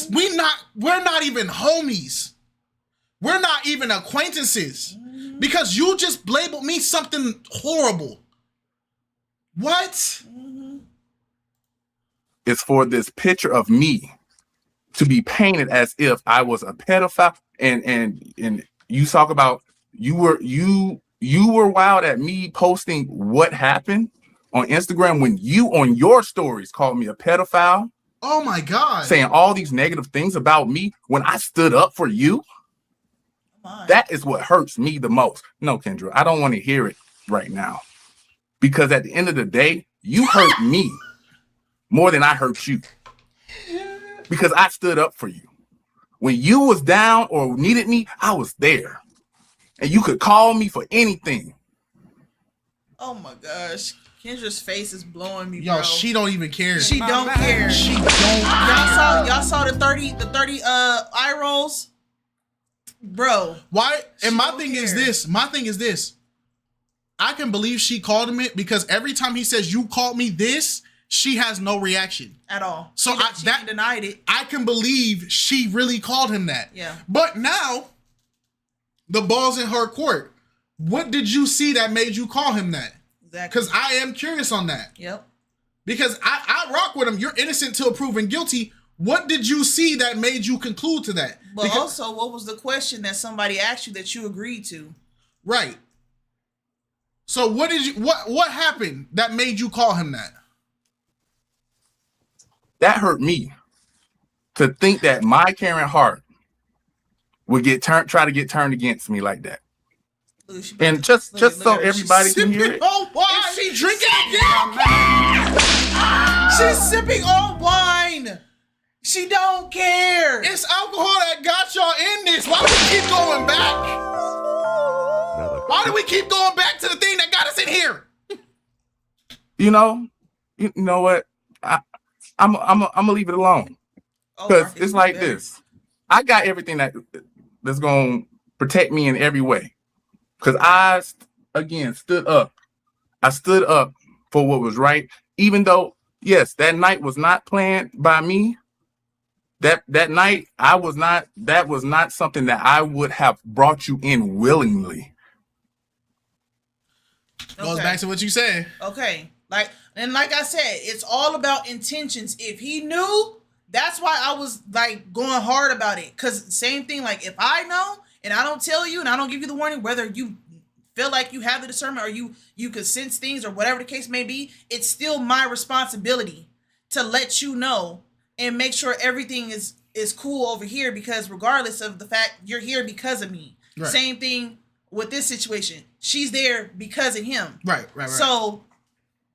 we're not even homies. We're not even acquaintances. Because you just labeled me something horrible. What? It's for this picture of me to be painted as if I was a pedophile, and you talk about you were wild at me posting what happened on Instagram when you on your stories called me a pedophile. Oh my God. Saying all these negative things about me when I stood up for you. That is what hurts me the most. No, Kendra, I don't want to hear it right now. Because at the end of the day, you hurt me more than I hurt you. Because I stood up for you. When you was down or needed me, I was there. And you could call me for anything. Oh my gosh. Kendra's face is blowing me, bro. Yo, she don't even care. She don't care. She don't care. Y'all saw the 30 eye rolls? Bro. Why? And my thing is this. I can believe she called him it because every time he says you called me this, she has no reaction. At all. So she denied it. I can believe she really called him that. Yeah. But now, the ball's in her court. What did you see that made you call him that? Exactly. Because I am curious on that. Yep. Because I rock with him. You're innocent till proven guilty. What did you see that made you conclude to that? But also, what was the question that somebody asked you that you agreed to? Right. So what happened that made you call him that? That hurt me. To think that my Karen Hart would try to get turned against me like that. And just so everybody can hear it. Oh, why? Is she drinking again? She's sipping on wine. She don't care. It's alcohol that got y'all in this. Why do we keep going back? Why do we keep going back to the thing that got us in here? You know what? I'm gonna leave it alone. Because it's like this. I got everything that's gonna protect me in every way. Because I, again, stood up. I stood up for what was right. Even though, yes, that night was not planned by me. That night, that was not something that I would have brought you in willingly. Goes back to what you said. Okay. Like I said, it's all about intentions. If he knew, that's why I was like going hard about it. Cause same thing, like if I know and I don't tell you and I don't give you the warning, whether you feel like you have the discernment or you could sense things or whatever the case may be, it's still my responsibility to let you know and make sure everything is cool over here, because regardless of the fact you're here because of me. Right. Same thing with this situation. She's there because of him. Right. So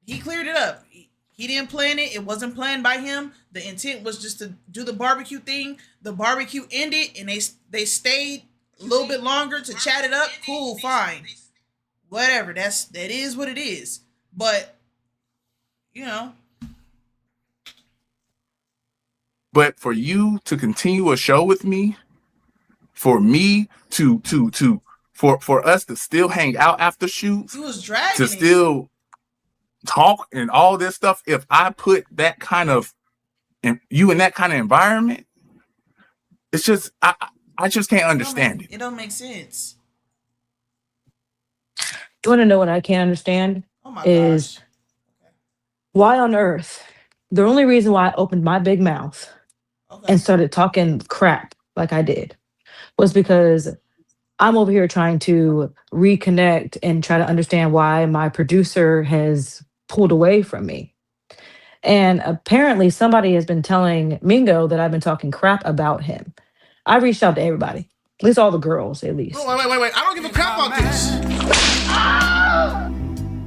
he cleared it up. He didn't plan it. It wasn't planned by him. The intent was just to do the barbecue thing. The barbecue ended and they stayed a little bit longer to chat it up. Cool, fine. Whatever. That is what it is. But But for you to continue a show with me, for me for us to still hang out after shoots, he was dragging to still talk and all this stuff, if I put that kind of you in that kind of environment, it's just I just can't understand it. It don't make sense. You want to know what I can't understand? Oh my is gosh. Why on earth? The only reason why I opened my big mouth and started talking crap like I did was because I'm over here trying to reconnect and try to understand why my producer has pulled away from me. And apparently somebody has been telling Mingo that I've been talking crap about him. I reached out to everybody, at least all the girls, at least. Oh, wait. I don't give a crap about this. I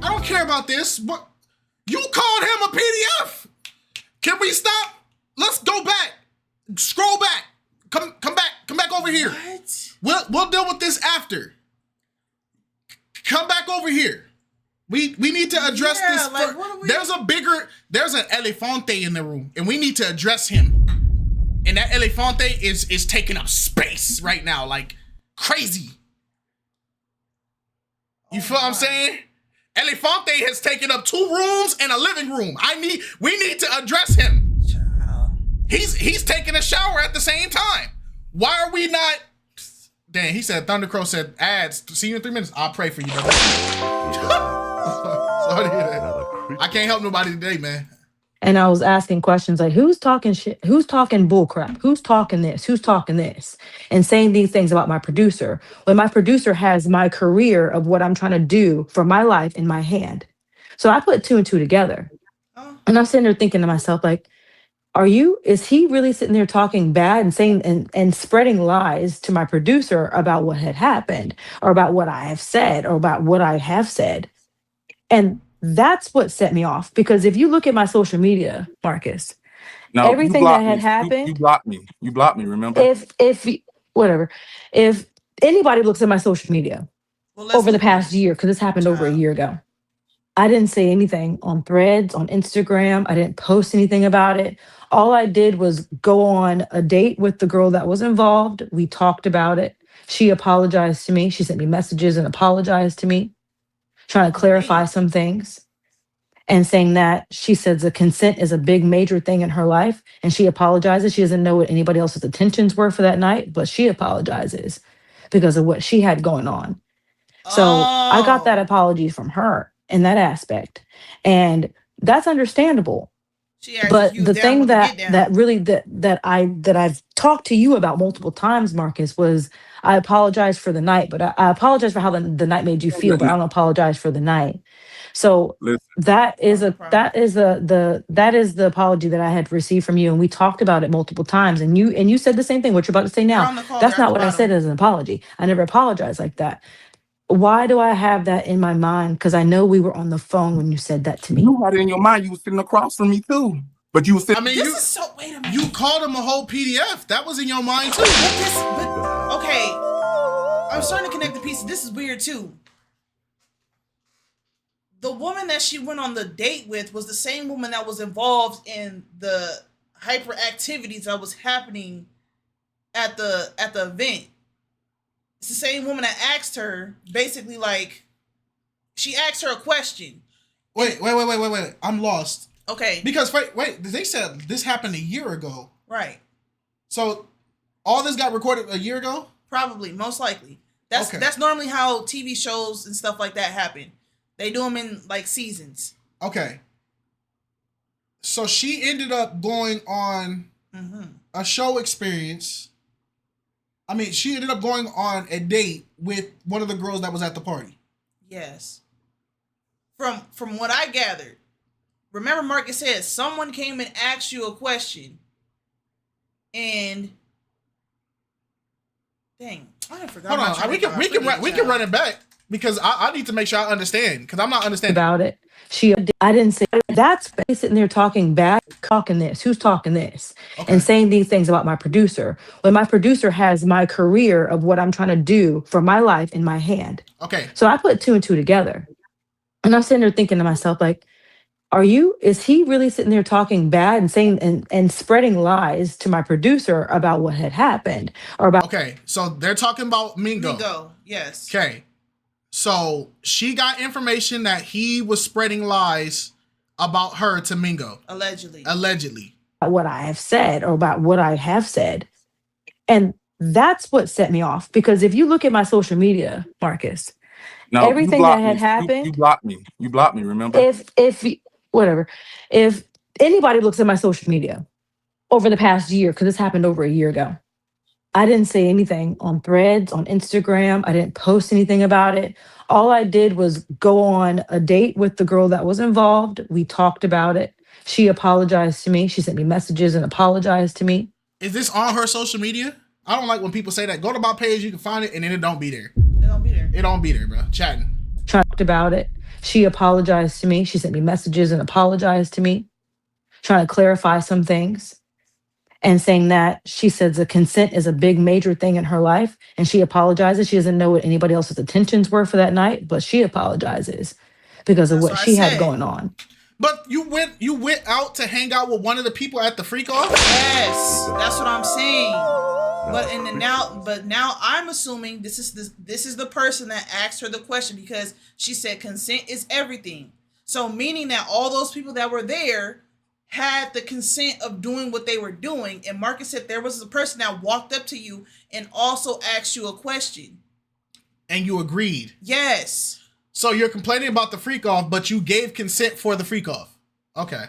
don't care about this. But you called him a PDF. Can we stop? Let's go back. Scroll back. Come back over here. What? We'll deal with this after. Come back over here. We need to address this. Like, There's an elefante in the room, and we need to address him. And that elefante is taking up space right now, like crazy. You feel what I'm saying? Elefante has taken up 2 rooms and a living room. We need to address him. He's taking a shower at the same time. Why are we not? Dang, he said Thundercrow said ads. See you in 3 minutes. I'll pray for you, brother. Sorry to hear that. I can't help nobody today, man. And I was asking questions like, who's talking shit? Who's talking bullcrap? Who's talking this? Who's talking this? And saying these things about my producer, when my producer has my career of what I'm trying to do for my life in my hand. So I put 2 and 2 together. And I'm sitting there thinking to myself, like, is he really sitting there talking bad and saying and spreading lies to my producer about what had happened or about what I have said or about what I have said? And that's what set me off, because if you look at my social media, Marcus, everything that had happened, you blocked me. You blocked me. Remember? If anybody looks at my social media over the past year, because this happened over a year ago, I didn't say anything on Threads, on Instagram. I didn't post anything about it. All I did was go on a date with the girl that was involved. We talked about it. She apologized to me. She sent me messages and apologized to me, trying to clarify some things and saying that she says the consent is a big major thing in her life, and she apologizes. She doesn't know what anybody else's intentions were for that night, but she apologizes because of what she had going on. So I got that apology from her in that aspect, and that's understandable. But the thing that I've talked to you about multiple times, Marcus, was I apologize for the night, but I apologize for how the night made you feel, but I don't apologize for the night. So that is the apology that I had received from you, and we talked about it multiple times, and you said the same thing. What you're about to say now, that's not what I said as an apology. I never apologized like that. Why do I have that in my mind? Because I know we were on the phone when you said that to me. You had it in your mind. You were sitting across from me too. But you were sitting. I mean, wait a minute. You called him a whole PDF. That was in your mind too. Okay, I'm starting to connect the pieces. This is weird too. The woman that she went on the date with was the same woman that was involved in the hyperactivities that was happening at the event. It's the same woman that asked her, basically, like, she asked her a question. Wait. I'm lost. Okay. Because, wait, they said this happened a year ago. Right. So, all this got recorded a year ago? Probably, most likely. That's normally how TV shows and stuff like that happen. They do them in, like, seasons. Okay. So, she ended up going on a show experience I mean, she ended up going on a date with one of the girls that was at the party. Yes. From what I gathered, remember Marcus said someone came and asked you a question, and dang, I forgot. Hold on, we can run it back because I need to make sure I understand because I'm not understanding about it. I didn't say that's sitting there talking bad, talking this. Who's talking this? Okay. And saying these things about my producer when my producer has my career of what I'm trying to do for my life in my hand. Okay. So I put 2 and 2 together, and I'm sitting there thinking to myself, like, is he really sitting there talking bad and saying and spreading lies to my producer about what had happened or about? Okay, so they're talking about Mingo. Mingo, yes. Okay. So she got information that he was spreading lies about her to Mingo. Allegedly. What I have said or about what I have said. And that's what set me off. Because if you look at my social media, Marcus, now, everything that had happened. You blocked me. You blocked me, remember? If anybody looks at my social media over the past year, because this happened over a year ago, I didn't say anything on Threads, on Instagram. I didn't post anything about it. All I did was go on a date with the girl that was involved. We talked about it. She apologized to me. She sent me messages and apologized to me. Is this on her social media? I don't like when people say that. Go to my page, you can find it, and then it don't be there. It don't be there, bro. Chatting. Talked about it. She apologized to me. She sent me messages and apologized to me, trying to clarify some things. And saying that she says the consent is a big major thing in her life. And she apologizes. She doesn't know what anybody else's intentions were for that night, but she apologizes because of what she had going on. But you went out to hang out with one of the people at the freak off? Yes, that's what I'm saying. But now I'm assuming this is the person that asked her the question because she said consent is everything. So meaning that all those people that were there had the consent of doing what they were doing. And Marcus said there was a person that walked up to you and also asked you a question. And you agreed? Yes. So you're complaining about the freak off, but you gave consent for the freak off. Okay.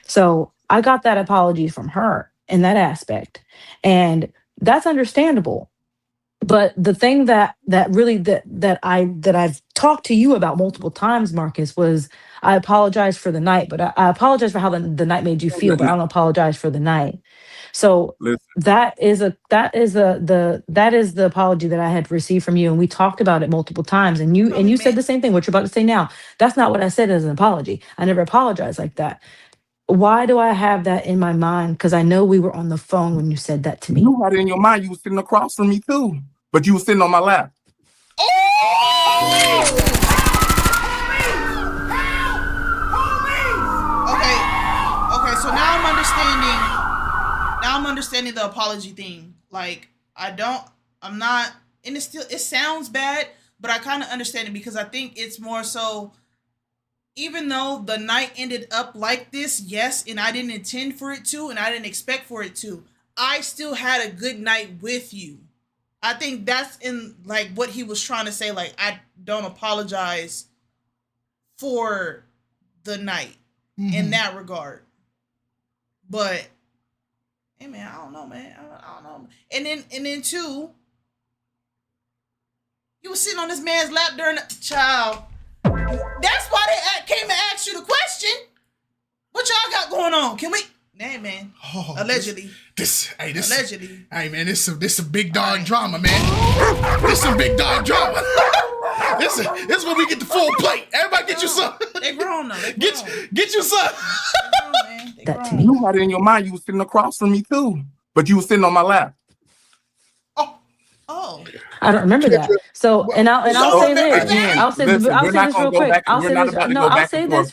So I got that apology from her in that aspect. And that's understandable. But the thing that I've talked to you about multiple times, Marcus, was I apologize for the night, but I apologize for how the night made you feel, but I don't apologize for the night. So that is the apology that I had received from you, and we talked about it multiple times, and you said the same thing. What you're about to say now, that's not what I said as an apology. I never apologized like that. Why do I have that in my mind? Because I know we were on the phone when you said that to me. You had it in your mind. You were sitting across from me too, but you were sitting on my lap. Oh! Okay, so now I'm understanding the apology thing. Like, I'm not, and it sounds bad, but I kind of understand it because I think it's more so, even though the night ended up like this, yes, and I didn't intend for it to, and I didn't expect for it to, I still had a good night with you. I think that's in like what he was trying to say. Like, I don't apologize for the night in that regard. But hey, man, I don't know, man. I don't know. And then too, you was sitting on this man's lap during the child. That's why they came and asked you the question. What y'all got going on? Can we? Hey, man. Oh, allegedly. Allegedly. Hey, man, this some big dog drama, man. This some big dog drama. This is when we get the full plate. Everybody get you some. They grown though. Get you some. You had it in your mind. You were sitting across from me too, but you were sitting on my lap. Oh. I don't remember that. So, I'll say this. I'll say this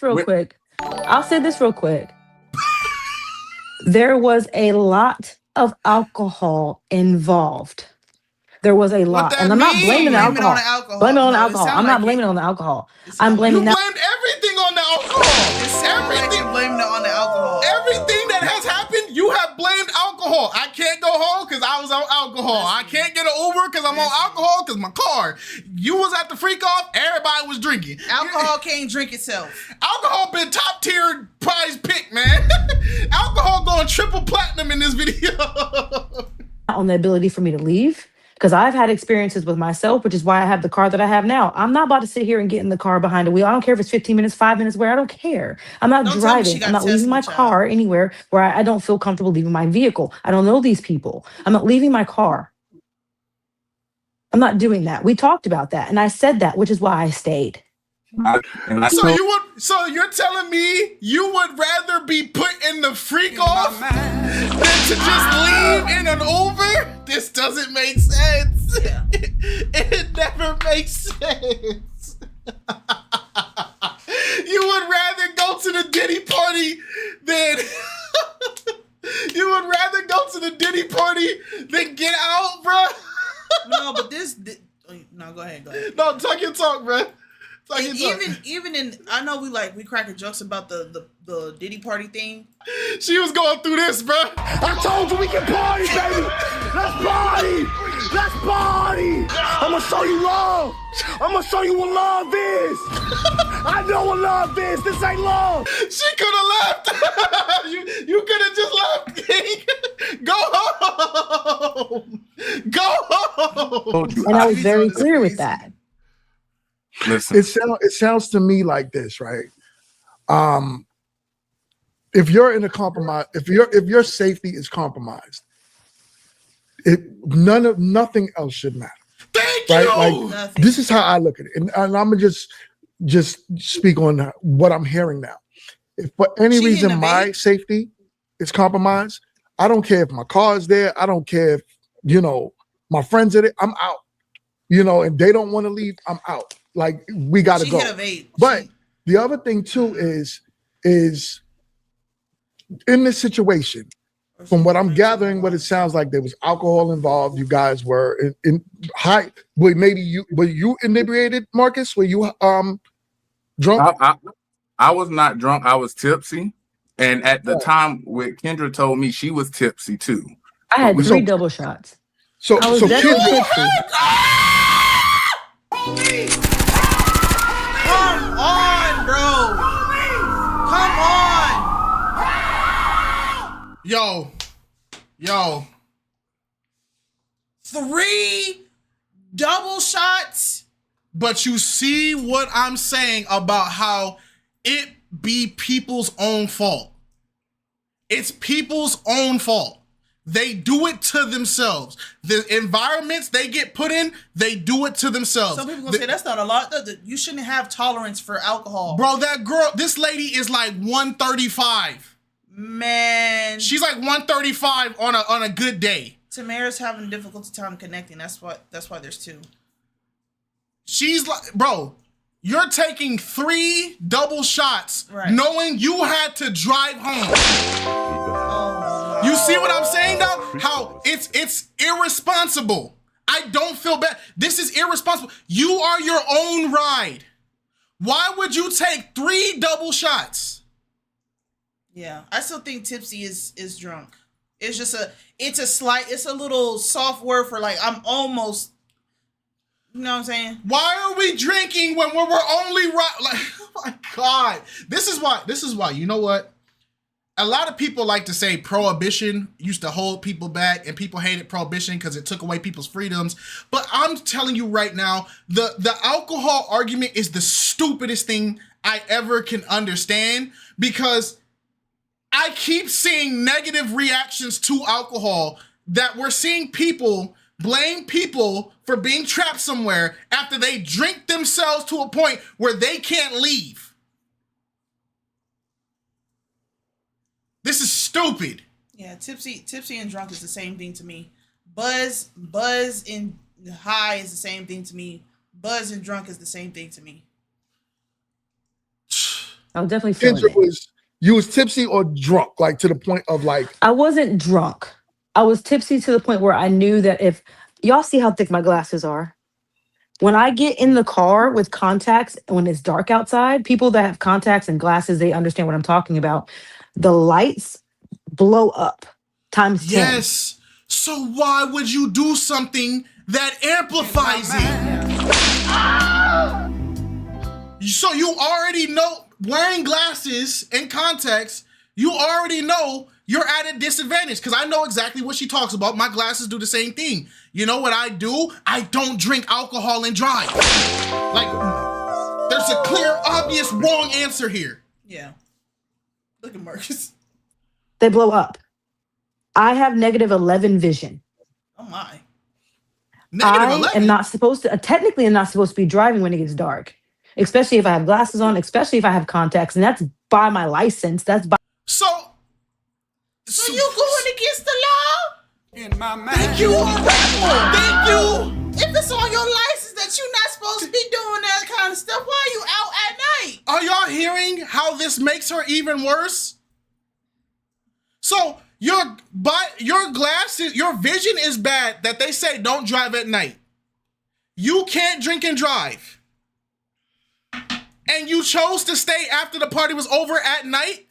real quick. I'll say this real quick. There was a lot of alcohol involved. There was a lot. And I'm not blaming the alcohol. Blame it on the alcohol. I'm not blaming it on the alcohol. I'm blaming You blamed everything on the alcohol. Everything blamed it on the alcohol. Everything that has happened, you have blamed alcohol. I can't go home because I was on alcohol. I can't get an Uber because I'm on alcohol because my car. You was at the freak off. Everybody was drinking. Alcohol can't drink itself. Alcohol been top tier prize pick, man. Alcohol going triple platinum in this video. on the ability for me to leave. Because I've had experiences with myself, which is why I have the car that I have now. I'm not about to sit here and get in the car behind the wheel. I don't care if it's 15 minutes, 5 minutes, where I don't care. I'm not Don't tell me she driving. got I'm not leaving my Tesla, car anywhere where I don't feel comfortable leaving my vehicle. I don't know these people. I'm not leaving my car. I'm not doing that. We talked about that. And I said that, which is why I stayed. So you're telling me you would rather be put in the freak off than to just leave in an Uber? This doesn't make sense. Yeah. It never makes sense. You would rather go to the Diddy party than get out, bro. No, but no, go ahead. No, talk your talk, bro. Even in, I know we cracking jokes about the Diddy party thing. She was going through this, bro. I told you we can party, baby. Let's party. I'ma show you love. I'ma show you what love is. I know what love is. This ain't love. She could have left. you could have just left, King. Go home. And I was very clear with that. Listen. It sounds to me like this, right? If you're in a compromise, if your safety is compromised, nothing else should matter. Thank right? you. Like this is how I look at it, and I'm gonna just speak on what I'm hearing now. If for any reason my safety is compromised, I don't care if my car is there. I don't care if my friends are there. I'm out. And they don't want to leave. I'm out. Like we gotta go. But the other thing too is in this situation, from what I'm gathering, what it sounds like there was alcohol involved. You guys were in high. Were you inebriated, Marcus? Were you drunk? I was not drunk. I was tipsy, and at the time when Kendra told me she was tipsy too. I had 3 double shots. So I was definitely tipsy. Come on, bro. Come on. Yo. 3 double shots. But you see what I'm saying about how it be people's own fault. It's people's own fault. They do it to themselves. The environments they get put in, they do it to themselves. Some people gonna say that's not a lot. You shouldn't have tolerance for alcohol. Bro, this lady is like 135. Man. She's like 135 on a good day. Tamara's having difficulty time connecting. That's why there's 2. She's like, bro, you're taking 3 double shots, knowing you had to drive home. You see what I'm saying though? How it's irresponsible. I don't feel bad. This is irresponsible. You are your own ride. Why would you take 3 double shots? Yeah, I still think tipsy is drunk. It's just it's a little soft word for like I'm almost. You know what I'm saying? Why are we drinking when we're only right? Like, oh my God. This is why. You know what? A lot of people like to say prohibition used to hold people back, and people hated prohibition because it took away people's freedoms. But I'm telling you right now, the alcohol argument is the stupidest thing I ever can understand, because I keep seeing negative reactions to alcohol, that we're seeing people blame people for being trapped somewhere after they drink themselves to a point where they can't leave. This is stupid. Yeah, tipsy and drunk is the same thing to me. Buzz and high is the same thing to me. Buzz and drunk is the same thing to me. I'm definitely feeling it. You was tipsy or drunk, like to the point of like. I wasn't drunk. I was tipsy to the point where I knew that if y'all see how thick my glasses are. When I get in the car with contacts, when it's dark outside, people that have contacts and glasses, they understand what I'm talking about. The lights blow up times 10. Yes. So why would you do something that amplifies it? So you already know, wearing glasses and contacts, you already know you're at a disadvantage because I know exactly what she talks about. My glasses do the same thing. You know what I do? I don't drink alcohol and drive. Like, there's a clear, obvious wrong answer here. Yeah. Look at Marcus. They blow up. I have -11 vision. Oh my. I am not supposed to, technically, I'm not supposed to be driving when it gets dark, especially if I have glasses on, especially if I have contacts, and that's by my license. That's by. So you going against the law? In my mind. Thank you. Thank you. If it's on your license that you're not supposed to be doing that kind of stuff, why are you out at night? Are y'all hearing how this makes her even worse? So your glasses, your vision is bad that they say don't drive at night. You can't drink and drive. And you chose to stay after the party was over at night?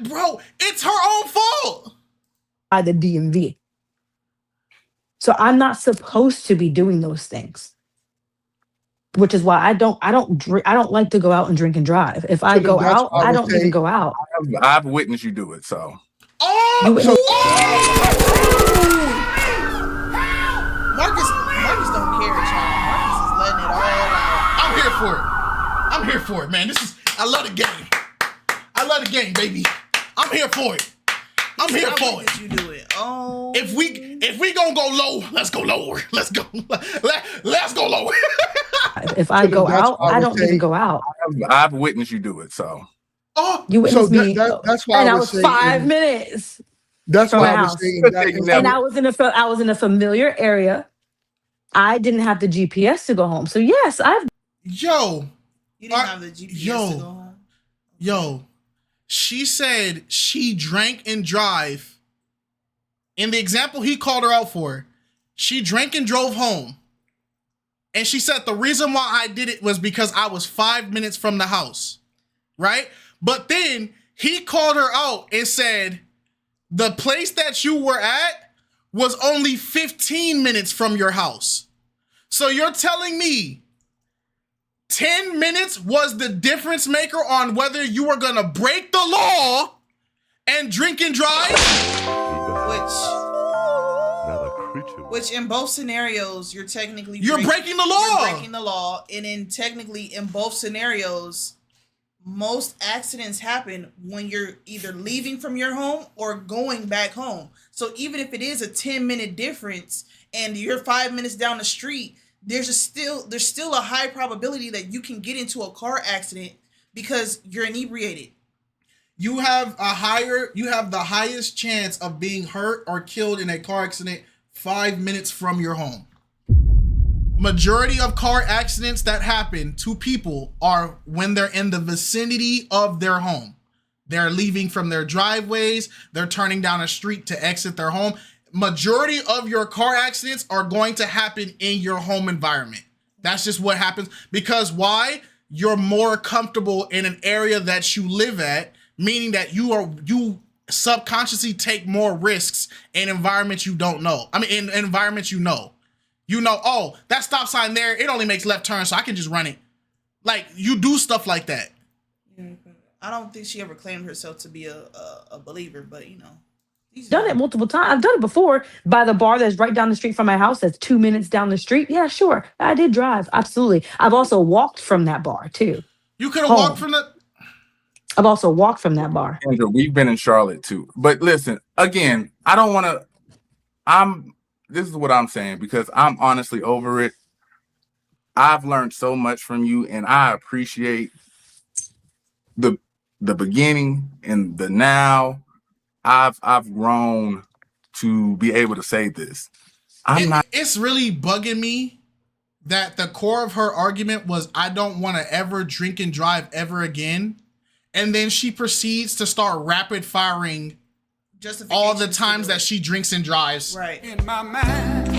Bro, it's her own fault. By the DMV. So I'm not supposed to be doing those things. Which is why I don't like to go out and drink and drive. If I go out, I don't even go out. I've witnessed you do it, so. Marcus don't care, child. Marcus is letting it all out. I'm here for it, man. I love the game. I love the game, baby. I'm here for it. I'm here for it. You do it. Oh. If we gonna go low, let's go lower. Let's go lower. If I go out, I don't even go out. I've witnessed you do it, so. Oh, you witnessed me. That's why and I was 5 minutes. That's from why my I was house. saying that. And I was in a familiar area. I didn't have the GPS to go home. So yes, You didn't have the GPS to go home. Yo. She said she drank and drive. In the example he called her out for, she drank and drove home. And she said the reason why I did it was because I was 5 minutes from the house. Right? But then he called her out and said, the place that you were at was only 15 minutes from your house. So you're telling me 10 minutes was the difference maker on whether you were gonna break the law and drink and drive? Which in both scenarios, you're breaking the law. You're breaking the law. And in both scenarios, most accidents happen when you're either leaving from your home or going back home. So even if it is a 10-minute difference and you're 5 minutes down the street, there's still a high probability that you can get into a car accident because you're inebriated. You have the highest chance of being hurt or killed in a car accident 5 minutes from your home. Majority of car accidents that happen to people are when they're in the vicinity of their home. They're leaving from their driveways, they're turning down a street to exit their home. Majority of your car accidents are going to happen in your home environment. That's just what happens. Because why? You're more comfortable in an area that you live at, meaning that you subconsciously take more risks in environments you don't know. I mean, in environments you know. You know, oh, that stop sign there, it only makes left turn, so I can just run it. Like, you do stuff like that. I don't think she ever claimed herself to be a believer, but done it multiple times. I've done it before by the bar that's right down the street from my house. That's 2 minutes down the street. Yeah, sure. I did drive. Absolutely. I've also walked from that bar too. You could have walked from the... I've also walked from that bar. Kendra, we've been in Charlotte too. But listen, again, I don't want to... This is what I'm saying because I'm honestly over it. I've learned so much from you and I appreciate the beginning and the now. I've grown to be able to say this. It's really bugging me that the core of her argument was I don't want to ever drink and drive ever again. And then she proceeds to start rapid firing all the times that she drinks and drives. Right. In my mind.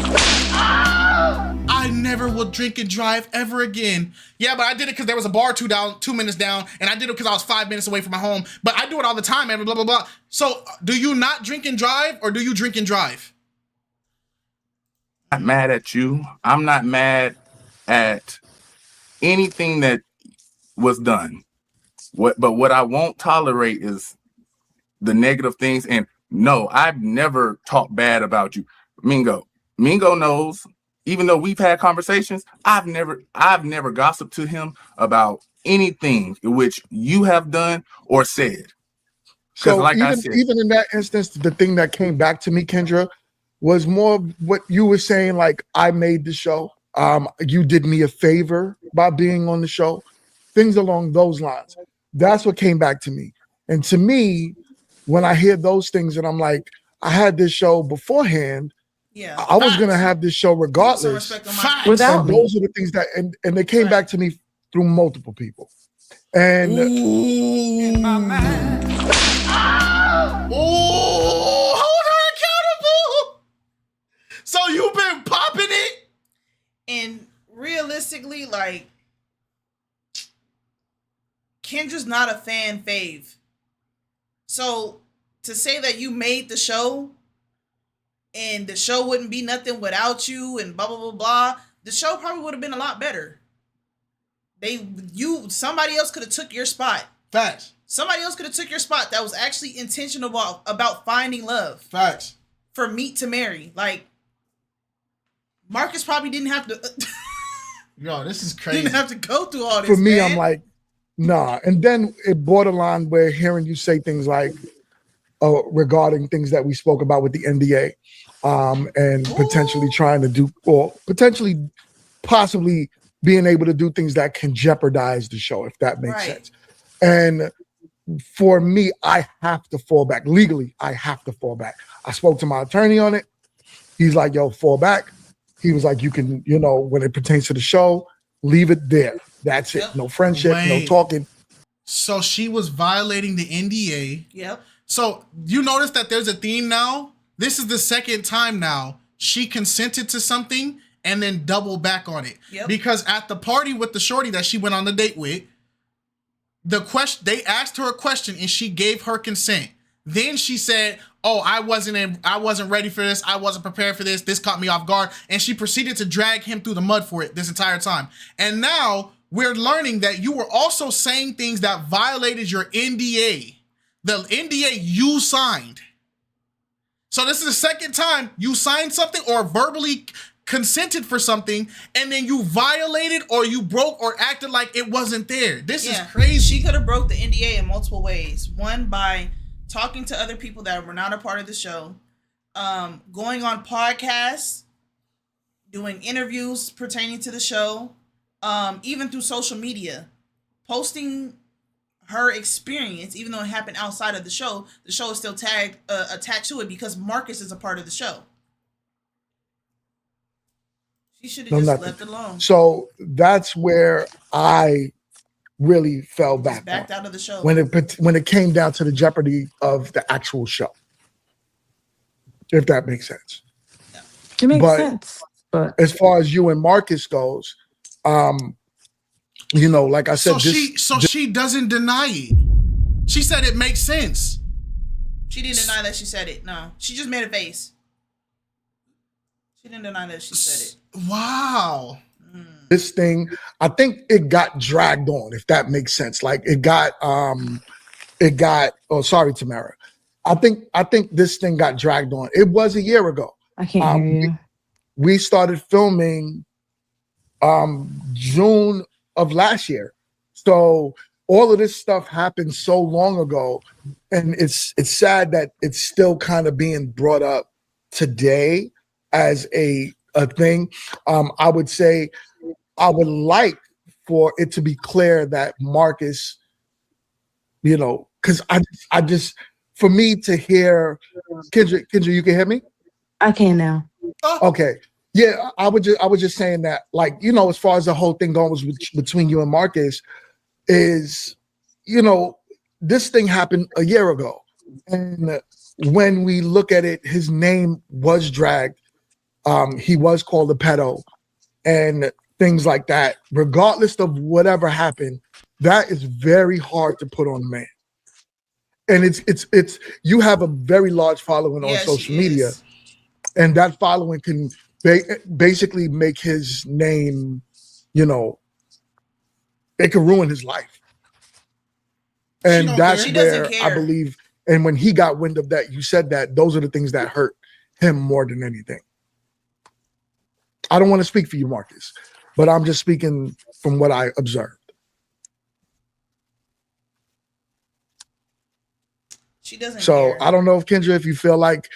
I never will drink and drive ever again. Yeah, but I did it because there was a bar 2 minutes down, and I did it because I was 5 minutes away from my home. But I do it all the time, and blah, blah, blah. So do you not drink and drive, or do you drink and drive? I'm not mad at you. I'm not mad at anything that was done. But what I won't tolerate is the negative things. And no, I've never talked bad about you. Mingo knows, even though we've had conversations, I've never gossiped to him about anything which you have done or said. So like even I said, even in that instance, the thing that came back to me, Kendra, was more what you were saying. Like, I made the show. You did me a favor by being on the show. Things along those lines. That's what came back to me. And to me, when I hear those things, and I'm like, I had this show beforehand. Yeah, I was gonna have this show regardless. Without and me. those are the things that, and they came back to me through multiple people. And in my mind. Oh, hold her accountable. So you've been popping it? And realistically, like, Kendra's not a fan fave. So to say that you made the show and the show wouldn't be nothing without you and blah, blah, blah, blah, the show probably would have been a lot better. Somebody else could have took your spot. Facts. Somebody else could have took your spot that was actually intentional about finding love. Facts. For Meet2Marry. Like, Marcus probably didn't have to... Yo, this is crazy. Didn't have to go through all this, for me, man. I'm like, nah. And then it borderline where hearing you say things like regarding things that we spoke about with the NDA, and potentially trying to do, or possibly being able to do things that can jeopardize the show, if that makes sense. And for me, I have to fall back. Legally, I have to fall back. I spoke to my attorney on it. He's like, yo, fall back. He was like, you can, when it pertains to the show, leave it there. That's it. No friendship, no talking. So she was violating the NDA. Yep. So you notice that there's a theme now? This is the second time now she consented to something and then double back on it. Yep. Because at the party with the shorty that she went on the date with, they asked her a question and she gave her consent. Then she said, oh, I wasn't ready for this. I wasn't prepared for this. This caught me off guard. And she proceeded to drag him through the mud for it this entire time. And now we're learning that you were also saying things that violated your NDA. The NDA you signed. So this is the second time you signed something or verbally consented for something, and then you violated or you broke or acted like it wasn't there. This is crazy. She could have broke the NDA in multiple ways. One, by talking to other people that were not a part of the show, going on podcasts, doing interviews pertaining to the show, even through social media, posting her experience, even though it happened outside of the show is still attached to it because Marcus is a part of the show. She should have just left it alone. So that's where I really fell back. Backed out of the show when it came down to the jeopardy of the actual show, if that makes sense. It makes sense. But as far as you and Marcus goes, like I said, she doesn't deny it. She said it makes sense. She didn't deny that she said it. No, she just made a face. She didn't deny that she said it. Wow. This thing, I think it got dragged on, if that makes sense. Like it got, oh, sorry, Tamara. I think this thing got dragged on. It was a year ago. I can't hear you. We started filming June of last year. So all of this stuff happened so long ago. And it's sad that it's still kind of being brought up today as a thing. I would say I would like for it to be clear that Marcus, because I just, for me to hear, Kendra, you can hear me? I can now. Okay. Yeah, I was just saying that, like, as far as the whole thing going was between you and Marcus is, this thing happened a year ago. And when we look at it, his name was dragged. He was called a pedo and things like that. Regardless of whatever happened, that is very hard to put on a man. And it's you have a very large following on social media, and that following can basically make his name, it can ruin his life. And that's where I believe And when he got wind of that, you said that those are the things that hurt him more than anything. I don't want to speak for you, Marcus, but I'm just speaking from what I observed. She doesn't So care. I don't know if Kendra, if you feel like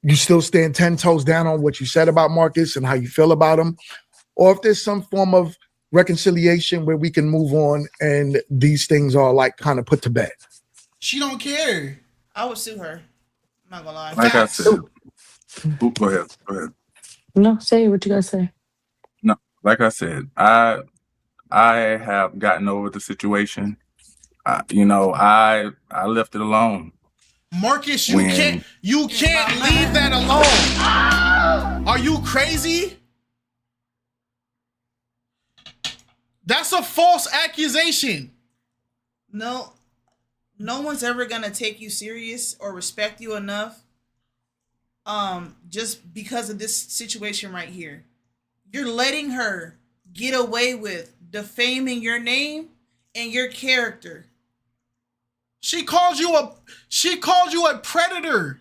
you still stand 10 toes down on what you said about Marcus and how you feel about him, or if there's some form of reconciliation where we can move on and these things are like kind of put to bed. She don't care. I would sue her. I'm not gonna lie. Like I said. Oop, go ahead. No, say what you gotta say. No, like I said, I have gotten over the situation. I left it alone. Marcus, you can't leave that alone. Are you crazy? That's a false accusation. No one's ever gonna take you serious or respect you enough just because of this situation right here. You're letting her get away with defaming your name and your character. She called you a predator.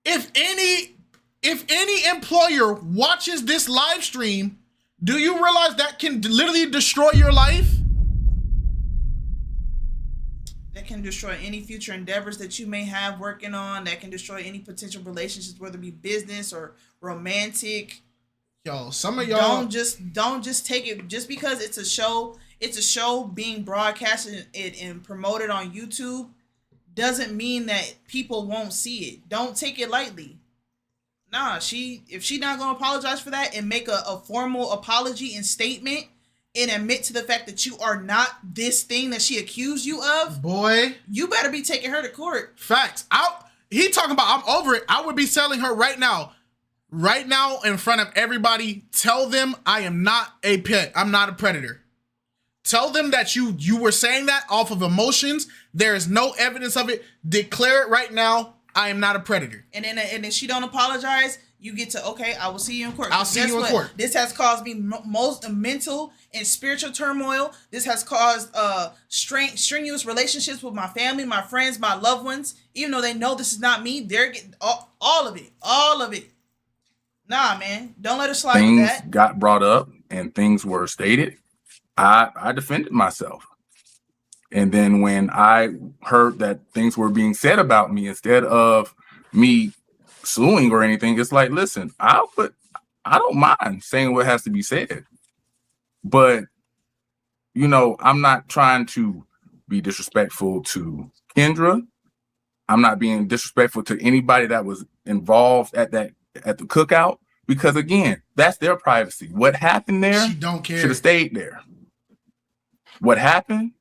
If any employer watches this live stream, do you realize that can literally destroy your life? That can destroy any future endeavors that you may have working on. That can destroy any potential relationships, whether it be business or romantic. Yo, some of y'all don't just take it just because it's a show. It's a show being broadcasted and promoted on YouTube doesn't mean that people won't see it. Don't take it lightly. Nah, if she not gonna apologize for that and make a formal apology and statement and admit to the fact that you are not this thing that she accused you of, boy, you better be taking her to court. Facts. He talking about I'm over it. I would be telling her right now in front of everybody, tell them I am not a pet. I'm not a predator. Tell them that you were saying that off of emotions. There is no evidence of it. Declare it right now. I am not a predator. And then if she don't apologize, you get to, okay, I will see you in court. I'll see you in court. This has caused me most mental and spiritual turmoil. This has caused strenuous relationships with my family, my friends, my loved ones. Even though they know this is not me, they're getting all of it. All of it. Nah, man. Don't let her slide with that. Things got brought up and things were stated. I defended myself. And then when I heard that things were being said about me, instead of me suing or anything, it's like, listen, I don't mind saying what has to be said. But, I'm not trying to be disrespectful to Kendra. I'm not being disrespectful to anybody that was involved at the cookout, because again, that's their privacy. What happened there she don't care. Should have stayed there. What happened?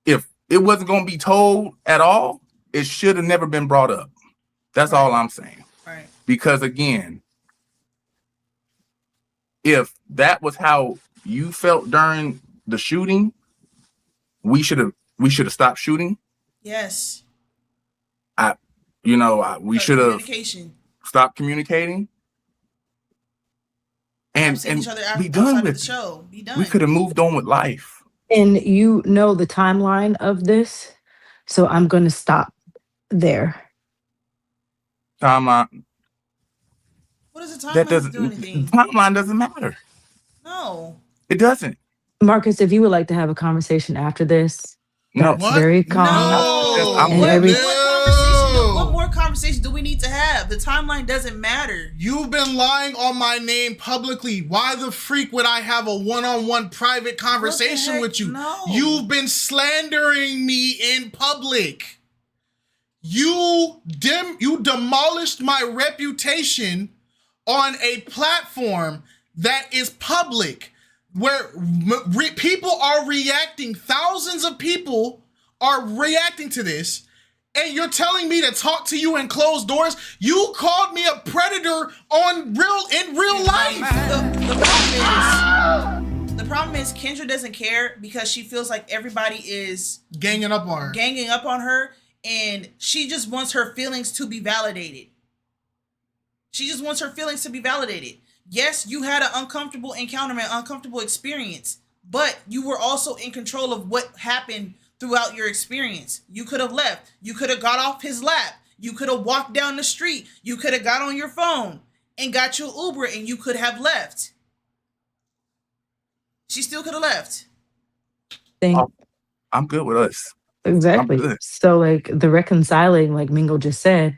If it wasn't going to be told at all, it should have never been brought up. That's all I'm saying. Right. Because again, if that was how you felt during the shooting, we should have stopped shooting. Yes. We should have stopped communicating. And be done with it. Be done. We could have moved on with life. And you know the timeline of this, so I'm going to stop there. Timeline. What does the timeline do anything? Timeline doesn't matter. No. It doesn't. Marcus, if you would like to have a conversation after this, that's very calm. What more conversation do we need to have? The timeline doesn't matter. You've been lying on my name publicly. Why the freak would I have a one-on-one private conversation with you? No. You've been slandering me in public. You demolished my reputation on a platform that is public, where people are reacting. Thousands of people are reacting to this. And you're telling me to talk to you in closed doors? You called me a predator in real life. The problem is Kendra doesn't care because she feels like everybody is ganging up on her, and she just wants her feelings to be validated. Yes, you had an uncomfortable encounter, an uncomfortable experience, but you were also in control of what happened throughout your experience. You could have left. You could have got off his lap. You could have walked down the street. You could have got on your phone and got you Uber and you could have left. She still could have left. I'm good with us. Exactly. So like the reconciling, like Mingo just said,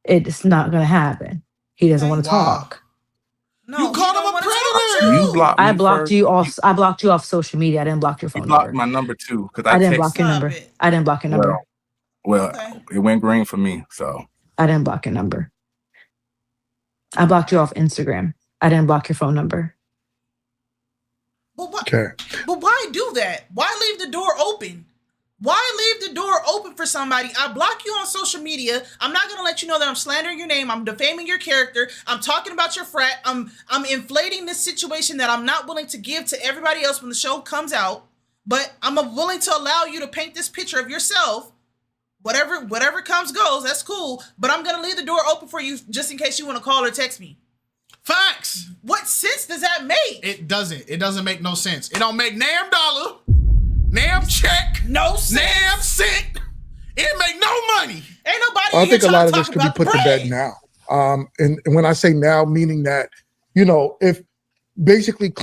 it's not gonna happen. He doesn't want to talk. No, you called him a predator. You blocked me. I blocked you off. I blocked you off social media. I didn't block your phone You blocked number. my number too because I didn't block your number. I didn't block your number. Well, it went green for me, so I didn't block your number. I blocked you off Instagram. I didn't block your phone number. But why do that? Why leave the door open? Why leave the door open for somebody? I block you on social media. I'm not gonna let you know that I'm slandering your name. I'm defaming your character. I'm talking about your frat. I'm inflating this situation that I'm not willing to give to everybody else when the show comes out. But I'm willing to allow you to paint this picture of yourself. Whatever comes goes. That's cool. But I'm gonna leave the door open for you just in case you want to call or text me. Facts. What sense does that make? It doesn't. It doesn't make no sense. It don't make damn dollar. Damn check, no sense. Damn cent. It make no money. Ain't nobody. I think a lot of this could be put to bed now. And when I say now, meaning that, if basically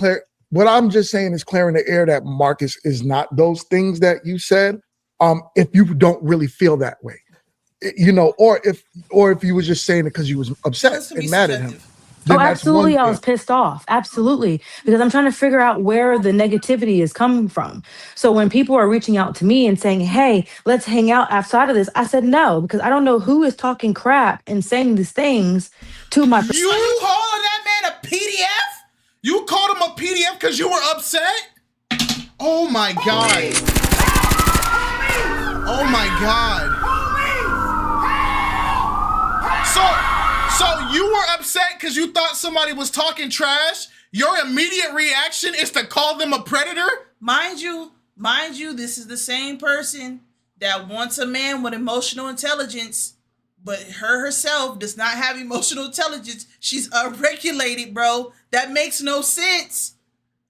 what I'm just saying is clearing the air that Marcus is not those things that you said. If you don't really feel that way, or if you were just saying it because you was upset and mad at him. Oh, absolutely. I was pissed off. Absolutely. Because I'm trying to figure out where the negativity is coming from. So when people are reaching out to me and saying, hey, let's hang out outside of this, I said no, because I don't know who is talking crap and saying these things to my... You calling that man a PDF? You called him a PDF because you were upset? Oh my God. Oh my God. So you were upset because you thought somebody was talking trash? Your immediate reaction is to call them a predator? Mind you, this is the same person that wants a man with emotional intelligence, but her herself does not have emotional intelligence. She's unregulated, bro. That makes no sense.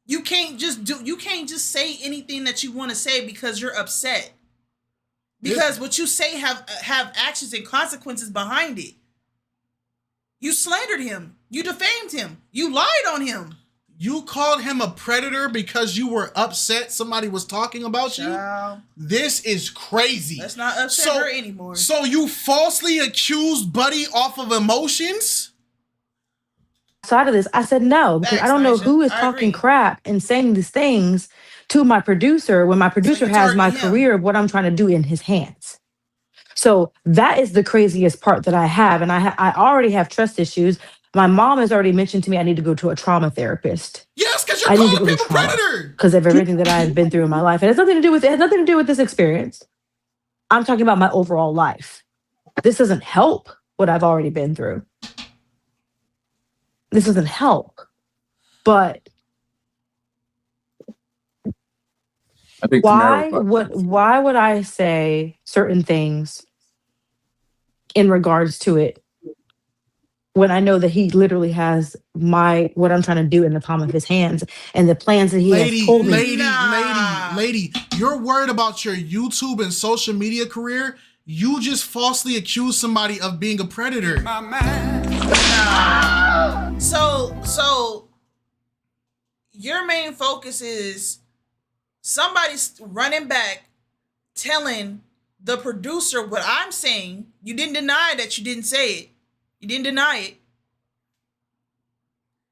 You can't just say anything that you want to say because you're upset. Because what you say have actions and consequences behind it. You slandered him. You defamed him. You lied on him. You called him a predator because you were upset somebody was talking about you? This is crazy. Let's not upset her anymore. So you falsely accused Buddy off of emotions? Outside of this, I said no, because I don't know who is talking crap and saying these things to my producer when my producer has my career of what I'm trying to do in his hands. So that is the craziest part that I have. And I already have trust issues. My mom has already mentioned to me I need to go to a trauma therapist. Yes, because you're calling people predator. Because of everything that I've been through in my life. It has nothing to do with this experience. I'm talking about my overall life. This doesn't help what I've already been through. This doesn't help. But I think why would I say certain things in regards to it when I know that he literally has what I'm trying to do in the palm of his hands and the plans that he has told me. Lady, you're worried about your YouTube and social media career. You just falsely accused somebody of being a predator. So your main focus is somebody's running back telling the producer what I'm saying. You didn't deny that you didn't say it. You didn't deny it.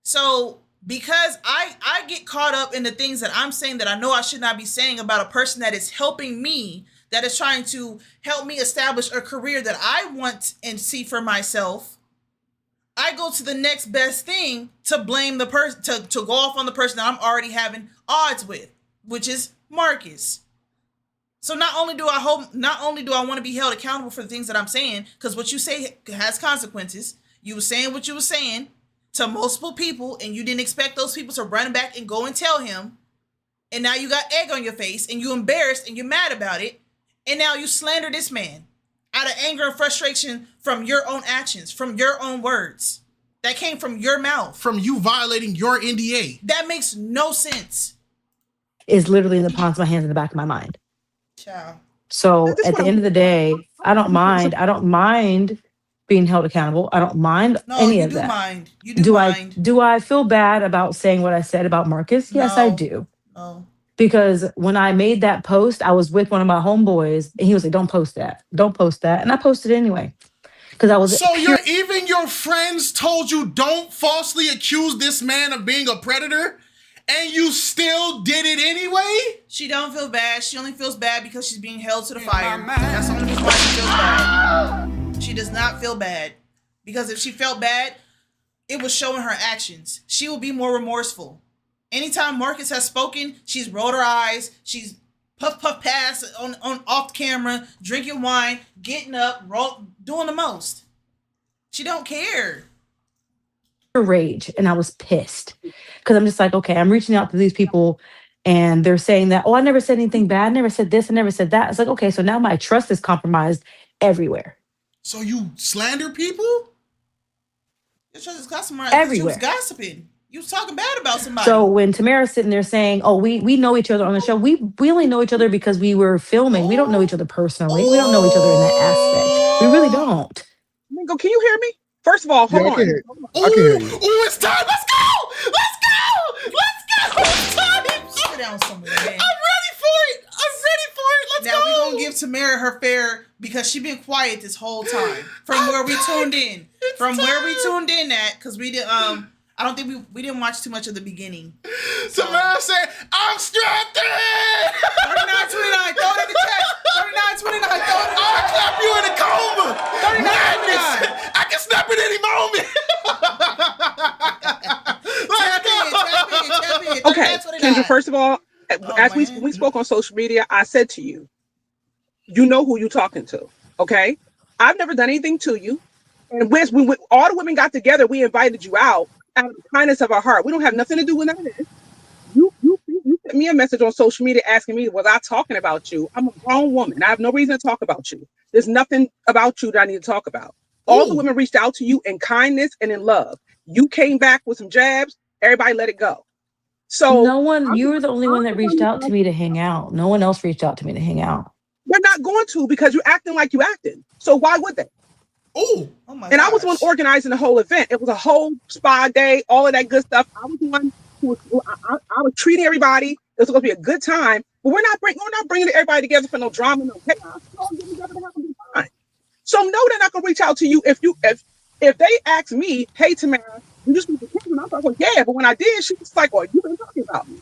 So because I get caught up in the things that I'm saying that I know I should not be saying about a person that is helping me, that is trying to help me establish a career that I want and see for myself, I go to the next best thing to blame the person, to go off on the person that I'm already having odds with, which is Marcus. So not only do I want to be held accountable for the things that I'm saying, because what you say has consequences. You were saying what you were saying to multiple people, and you didn't expect those people to run back and go and tell him. And now you got egg on your face, and you're embarrassed, and you're mad about it. And now you slander this man out of anger and frustration from your own actions, from your own words that came from your mouth. From you violating your NDA. That makes no sense. Is literally in the palms of my hands in the back of my mind. Ciao. So at the end of the day, I don't mind being held accountable. I don't mind No, any you of do that. mind. You do mind. Do I feel bad about saying what I said about Marcus? Yes, I No. do. No. Because when I made that post, I was with one of my homeboys and he was like, don't post that. Don't post that. And I posted it anyway. Because I was So even your friends told you don't falsely accuse this man of being a predator, and you still did it anyway? She don't feel bad. She only feels bad because she's being held to the fire. That's the only reason why she feels bad. She does not feel bad. Because if she felt bad, it was showing her actions. She will be more remorseful. Anytime Marcus has spoken, she's rolled her eyes. She's puff pass on off camera, drinking wine, getting up, doing the most. She don't care. rage and I was pissed because I'm just like, okay, I'm reaching out to these people and they're saying that, oh, I never said anything bad. I never said this. I never said that. It's like, okay, so now my trust is compromised everywhere. So you slander people? Your trust is compromised everywhere. Because you was gossiping. You was talking bad about somebody. So when Tamara's sitting there saying, oh, we know each other on the show, we only know each other because we were filming. We don't know each other personally. We don't know each other in that aspect. We really don't. Mingo, can you hear me? First of all, hold on. I can hear you. Ooh, it's time. Let's go. Let's go. Let's go. It's time. Sit down somewhere, man. I'm ready for it. Let's now go. We're going to give Tamara her fair because she been quiet this whole time. From where we tuned in. Where we tuned in at, because we did, I don't think we didn't watch too much of the beginning. Tamara said, I'm strapped in. 39.29. Throw it in the chat. 39.29. Throw it in the chat. I'll clap you in a coma. 39.29. I can snap at any moment. Tap in. Okay, Kendra, first of all, as we spoke on social media, I said to you, you know who you're talking to, okay? I've never done anything to you. And when all the women got together, we invited you out of the kindness of our heart. We don't have nothing to do with none of this. You sent me a message on social media asking me, was I talking about you? I'm a grown woman. I have no reason to talk about you. There's nothing about you that I need to talk about. All the women reached out to you in kindness and in love. You came back with some jabs. Everybody let it go. So no one, you were the only one that reached out to me to hang out. No one else reached out to me to hang out. They're not going to because you're acting like you acting. So why would they? Oh my and gosh. I was the one organizing the whole event. It was a whole spa day, all of that good stuff. I was the one who I was treating everybody. It was going to be a good time, but we're not bringing everybody together for no drama, no chaos. We're all getting together to have a good time. So no, they're not going to reach out to you if they ask me, hey Tamara, you just need to kiss me. I'm like, well, yeah, but when I did, she was like, well, you've been talking about me,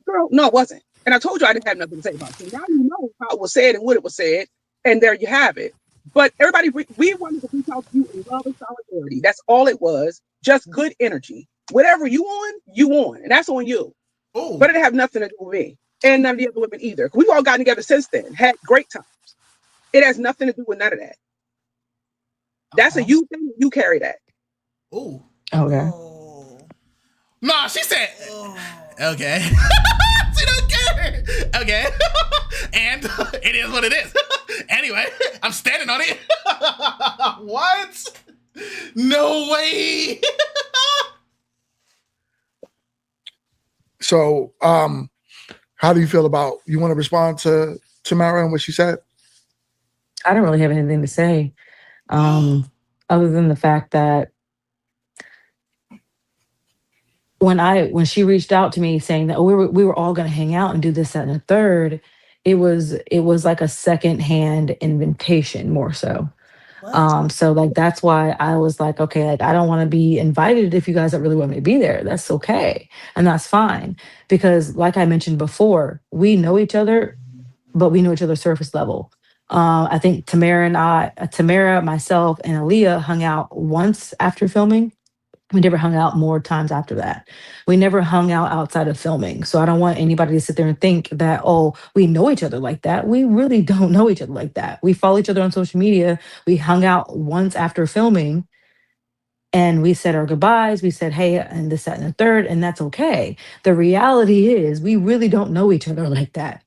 girl. No, it wasn't. And I told you I didn't have nothing to say about you. Now you know how it was said and what it was said, and there you have it. But everybody, we wanted to reach out to you in love and solidarity. That's all it was. Just good energy. Whatever you on, and that's on you. Ooh. But it didn't have nothing to do with me and none of the other women either. We've all gotten together since then, had great times. It has nothing to do with none of that. That's a you thing. You carry that. Ooh. Okay. Oh. Nah, she said. Okay. She don't care. Okay. And it is what it is. Anyway, I'm standing on it. What? No way. So, how do you feel about, you want to respond to Tamara and what she said? I don't really have anything to say. Other than the fact that when she reached out to me saying that, oh, we were all going to hang out and do this, that, and the third, it was like a secondhand invitation more so. So like, that's why I was like, okay, I don't want to be invited if you guys don't really want me to be there. That's okay. And that's fine. Because like I mentioned before, we know each other, but we know each other surface level. I think Tamara, myself, and Aaliyah hung out once after filming. We never hung out more times after that. We never hung out outside of filming. So I don't want anybody to sit there and think that, oh, we know each other like that. We really don't know each other like that. We follow each other on social media. We hung out once after filming and we said our goodbyes. We said, hey, and this, that, and the third, and that's okay. The reality is we really don't know each other like that.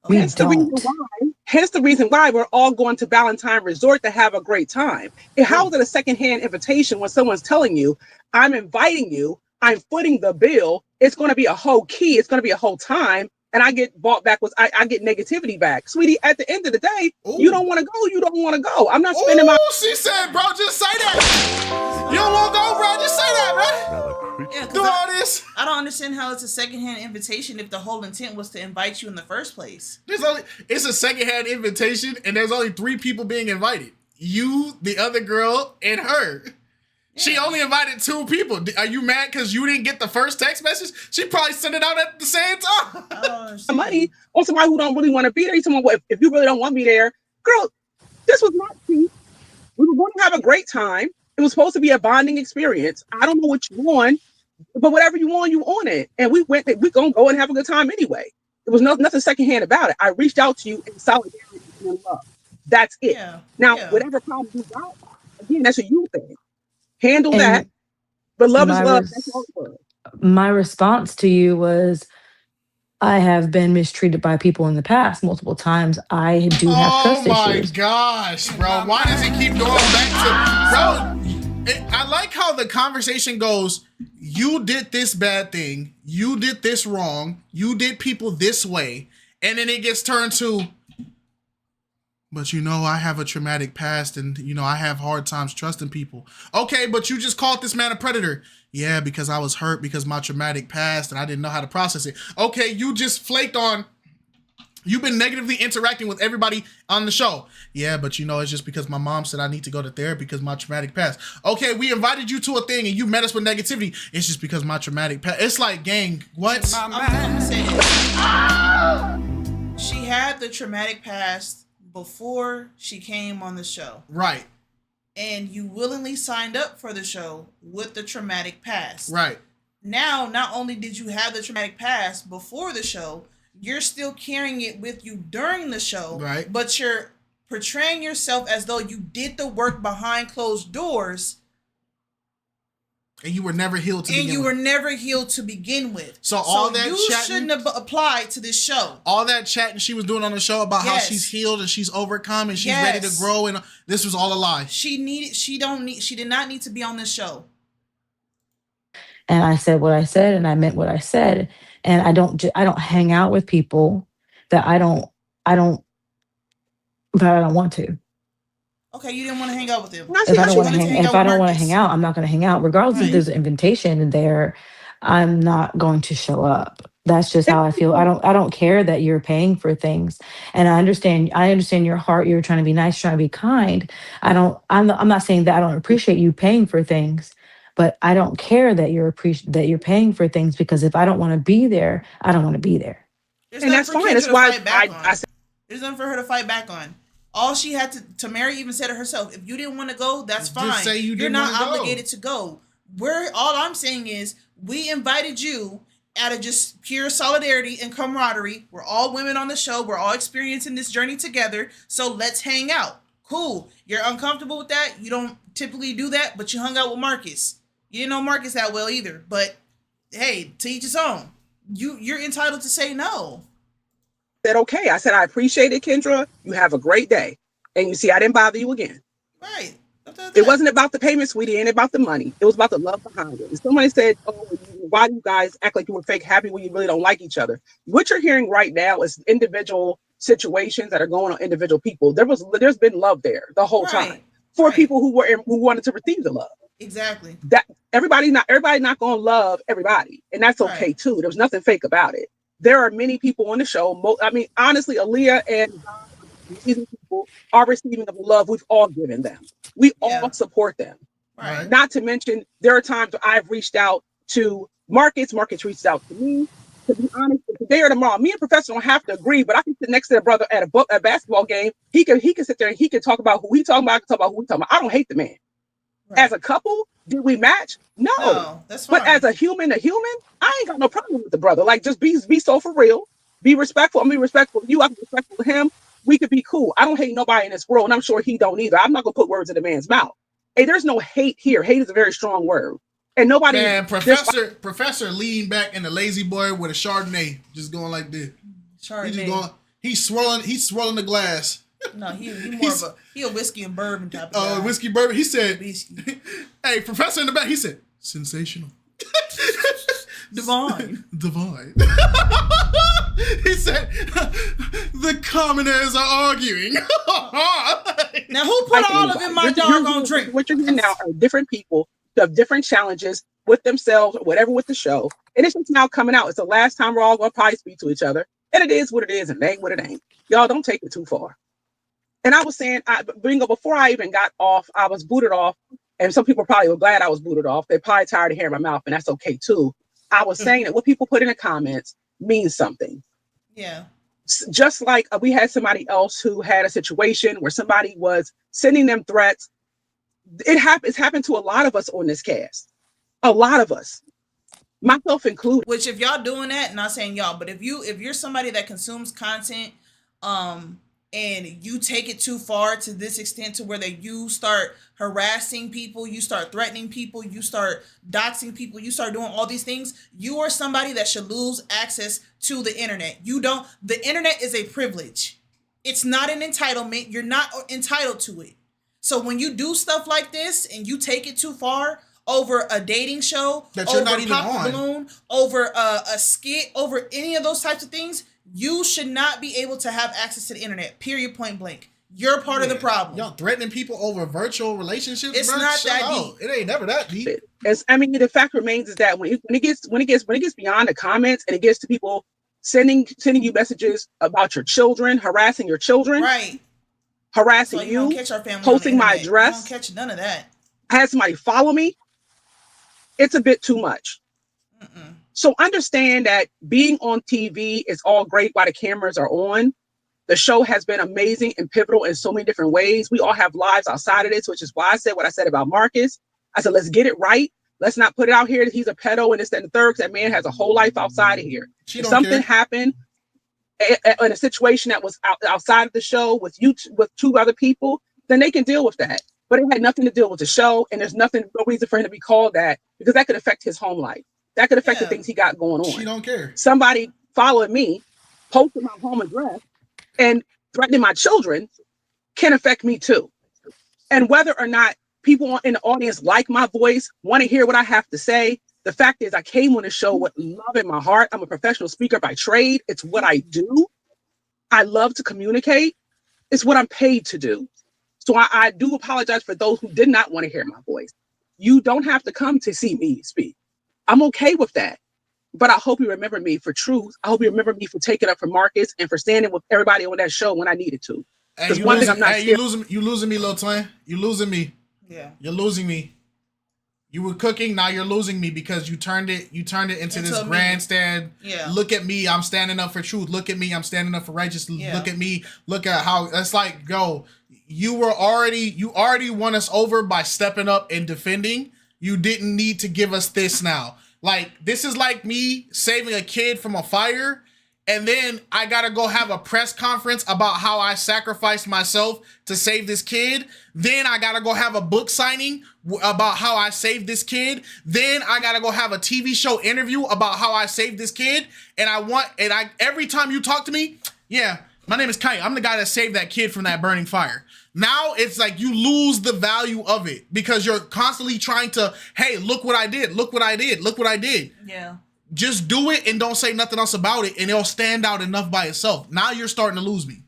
Hence the reason why we're all going to Valentine Resort to have a great time. And how is it a secondhand invitation when someone's telling you, I'm inviting you, I'm footing the bill, it's going to be a whole key, it's going to be a whole time, and I get bought back with I get negativity back. Sweetie, at the end of the day, you don't want to go, you don't want to go. I'm not spending my she said, bro, just say that. You don't want to go, bro, just say that, bro. Yeah, do all this. I don't understand how it's a secondhand invitation if the whole intent was to invite you in the first place. It's a secondhand invitation, and there's only 3 people being invited. You, the other girl, and her. Yeah. She only invited 2 people. Are you mad because you didn't get the first text message? She probably sent it out at the same time. Money on somebody who don't really want to be there. You tell me, well, if you really don't want me there, girl, this was not cheap. We were going to have a great time. It was supposed to be a bonding experience. I don't know what you want, but whatever you want, you on it. And we gonna go and have a good time anyway. There was nothing secondhand about it. I reached out to you in solidarity and in love. That's it. Yeah. Now, whatever problem you got, again, that's a you thing. Handle that. But love is love. That's all it was. My response to you was, I have been mistreated by people in the past multiple times. I do have trust issues. Oh my gosh, bro. Why does it keep going back to... Bro, I like how the conversation goes, you did this bad thing. You did this wrong. You did people this way. And then it gets turned to... But you know, I have a traumatic past and, you know, I have hard times trusting people. Okay, but you just called this man a predator. Yeah, because I was hurt because my traumatic past and I didn't know how to process it. Okay, you just flaked on, you've been negatively interacting with everybody on the show. Yeah, but you know, it's just because my mom said I need to go to therapy because my traumatic past. Okay, we invited you to a thing and you met us with negativity. It's just because my traumatic past. It's like, gang, what? I'm saying, she had the traumatic past before she came on the show. Right. And you willingly signed up for the show with the traumatic past. Right. Now, not only did you have the traumatic past before the show, you're still carrying it with you during the show. Right. But you're portraying yourself as though you did the work behind closed doors. And you were never healed to begin with. So all that you shouldn't have applied to this show. All that chatting she was doing on the show about how she's healed and she's overcome and she's ready to grow, and this was all a lie. She did not need to be on this show. And I said what I said, and I meant what I said. And I don't hang out with people that I don't want to. Okay, you didn't want to hang out with them. If I don't want to hang out, I'm not going to hang out. Regardless if there's an invitation there, I'm not going to show up. That's just how I feel. I don't care that you're paying for things. And I understand your heart. You're trying to be nice, trying to be kind. I'm not saying that I don't appreciate you paying for things, but I don't care that you're paying for things, because if I don't want to be there, I don't want to be there. And that's fine. That's why I said there's nothing for her to fight back on. All she had to Mary even said it herself. If you didn't want to go, that's fine. Just say you're not obligated to go. All I'm saying is we invited you out of just pure solidarity and camaraderie. We're all women on the show. We're all experiencing this journey together. So let's hang out. Cool. You're uncomfortable with that. You don't typically do that, but you hung out with Marcus. You didn't know Marcus that well either. But hey, to each his own. You're entitled to say no. Said okay. I said I appreciate it, Kendra. You have a great day. And you see, I didn't bother you again. Right. It wasn't about the payment, sweetie, and about the money. It was about the love behind it. And somebody said, "Oh, why do you guys act like you were fake happy when you really don't like each other?" What you're hearing right now is individual situations that are going on individual people. There's been love there the whole time for people who wanted to receive the love. Exactly. That everybody not going to love everybody, and that's okay too. There's nothing fake about it. There are many people on the show. I mean, honestly, Aaliyah and these people are receiving of the love we've all given them. We all support them. Right. Not to mention, there are times where I've reached out to Marcus. Marcus reached out to me. To be honest, if today or tomorrow, me and Professor don't have to agree, but I can sit next to a brother at a basketball game. He can sit there and he can talk about who he talking about. I can talk about who we talking about. I don't hate the man. Right. As a couple, did we match? No, that's fine. But as a human, I ain't got no problem with the brother. Like, just be so for real. Be respectful. I'm be respectful of you. I can be respectful of him. We could be cool. I don't hate nobody in this world, and I'm sure he don't either. I'm not gonna put words in a man's mouth. Hey, there's no hate here. Hate is a very strong word, and nobody. Man, Professor leaned back in the lazy boy with a Chardonnay, just going like this. Chardonnay. He's swirling the glass. No, he a whiskey and bourbon type of guy. Whiskey bourbon. He said, "Hey, Professor in the back." He said, "Sensational, divine." He said, the commoners are arguing. Now, who put all of in my doggone drink? What you're hearing now are different people who have different challenges with themselves or whatever with the show. And it's just now coming out. It's the last time we're all going to probably speak to each other. And it is what it is and it ain't what it ain't. Y'all don't take it too far. And I was saying, Bingo, before I even got off, I was booted off. And some people probably were glad I was booted off. They're probably tired of hearing my mouth, and that's okay too. I was saying that what people put in the comments means something. Yeah. Just like we had somebody else who had a situation where somebody was sending them threats. It's happened to a lot of us on this cast. A lot of us, myself included. Which, if y'all doing that, not saying y'all, but if you're somebody that consumes content, and you take it too far to this extent to where that you start harassing people, you start threatening people, you start doxing people, you start doing all these things, you are somebody that should lose access to the internet. The internet is a privilege. It's not an entitlement. You're not entitled to it. So when you do stuff like this and you take it too far over a dating show, that you're over not even Pop on. the Balloon, over a skit, over any of those types of things, you should not be able to have access to the internet. Period. Point blank. You're part of the problem. Y'all threatening people over virtual relationships. It's not that deep. It ain't never that deep. The fact remains is that when it gets beyond the comments and it gets to people sending you messages about your children, harassing your children, right? Harassing so you, catch our family posting my address. You don't catch none of that. Had somebody follow me. It's a bit too much. So understand that being on TV is all great while the cameras are on. The show has been amazing and pivotal in so many different ways. We all have lives outside of this, which is why I said what I said about Marcus. I said, let's get it right. Let's not put it out here that he's a pedo and this, that, and the third, because that man has a whole life outside of here. If something happened in a situation that was outside of the show with two other people, then they can deal with that. But it had nothing to do with the show, and there's no reason for him to be called that, because that could affect his home life. That could affect the things he got going on. She don't care. Somebody following me, posting my home address, and threatening my children can affect me too. And whether or not people in the audience like my voice, want to hear what I have to say, the fact is I came on the show with love in my heart. I'm a professional speaker by trade. It's what I do. I love to communicate. It's what I'm paid to do. So I do apologize for those who did not want to hear my voice. You don't have to come to see me speak. I'm okay with that. But I hope you remember me for truth. I hope you remember me for taking up for Marcus and for standing with everybody on that show when I needed to. Because one thing I'm not scared. You losing me, little twin. You losing me. Yeah. You're losing me. You were cooking, now you're losing me because you turned it into this grandstand. Yeah. Look at me, I'm standing up for truth. Look at me, I'm standing up for righteousness. Yeah. Look at me. Look at how it's like, yo, you already won us over by stepping up and defending. You didn't need to give us this now. Like, this is like me saving a kid from a fire, and then I gotta go have a press conference about how I sacrificed myself to save this kid. Then I gotta go have a book signing about how I saved this kid. Then I gotta go have a TV show interview about how I saved this kid. And every time you talk to me, yeah, my name is Kite. I'm the guy that saved that kid from that burning fire. Now it's like you lose the value of it because you're constantly trying to, hey, look what I did. Look what I did. Look what I did. Yeah. Just do it and don't say nothing else about it, and it'll stand out enough by itself. Now you're starting to lose me.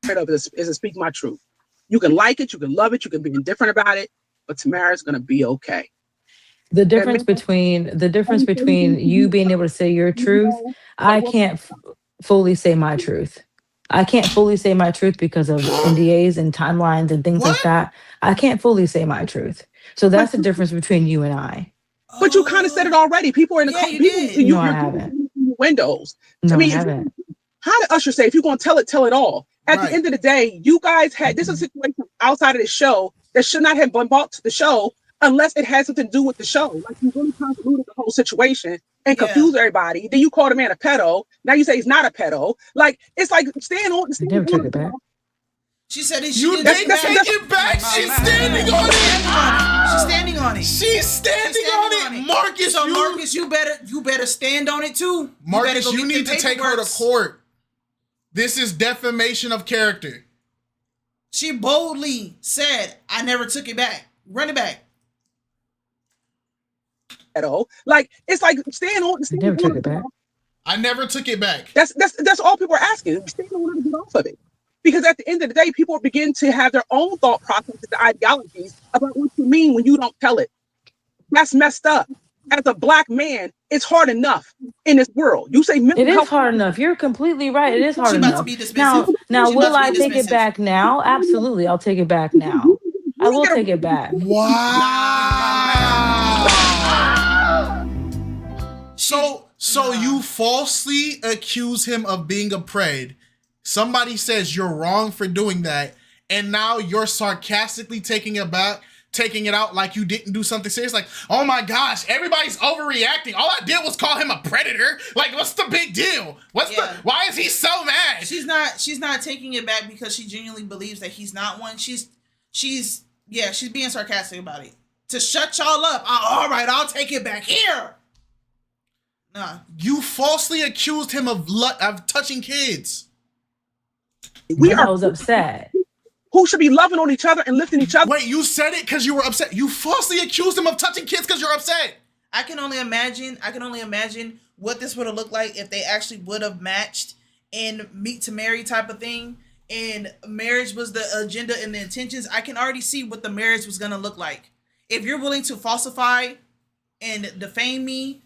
Is to speak my truth. You can like it, you can love it, you can be indifferent about it, but Tamara's gonna be okay. The difference between you being able to say your truth, I can't fully say my truth. I can't fully say my truth because of NDAs and timelines and things like that. I can't fully say my truth. So that's the difference between you and I. But you kind of said it already. People are in the No, I haven't. Windows. No, I mean, I haven't. How did Usher say, if you're going to tell it all? At the end of the day, you guys had this is a situation outside of the show that should not have been brought to the show unless it had something to do with the show. Like, you really convoluted the whole situation and confused everybody. Then you call the man a pedo. Now you say he's not a pedo. Like, it's like stand on. Never took it back. She said it. You didn't take it back. She's standing on it. She's standing on it. She's standing on it. Marcus, so Marcus, you better stand on it too. Marcus, you need to take her to court. This is defamation of character. She boldly said, "I never took it back. Run it back." At all. Like, it's like stand on. Never took it back. I never took it back. That's all people are asking. They don't want to get off of it. Because at the end of the day, people begin to have their own thought processes and ideologies about what you mean when you don't tell it. That's messed up. As a Black man, it's hard enough in this world. You say mental It is health. hard enough. You're completely right. It is hard She about enough. to be dismissive. Now, She will about to I be take it dismissive. back now? Absolutely, I'll take it back now. I will take it back. Wow. So you falsely accuse him of being a pred. Somebody says you're wrong for doing that, and now you're sarcastically taking it out like you didn't do something serious. Like, oh my gosh, everybody's overreacting. All I did was call him a predator. Like, what's the big deal? Why is he so mad? She's not taking it back because she genuinely believes that he's not one. She's being sarcastic about it. To shut y'all up. All right, I'll take it back here. Nah. You falsely accused him of touching kids. I was upset. Who should be loving on each other and lifting each other. Wait, you said it because you were upset. You falsely accused him of touching kids because you're upset. I can only imagine what this would have looked like if they actually would have matched in Meet2Marry type of thing, and marriage was the agenda and the intentions. I can already see what the marriage was gonna look like. If you're willing to falsify and defame me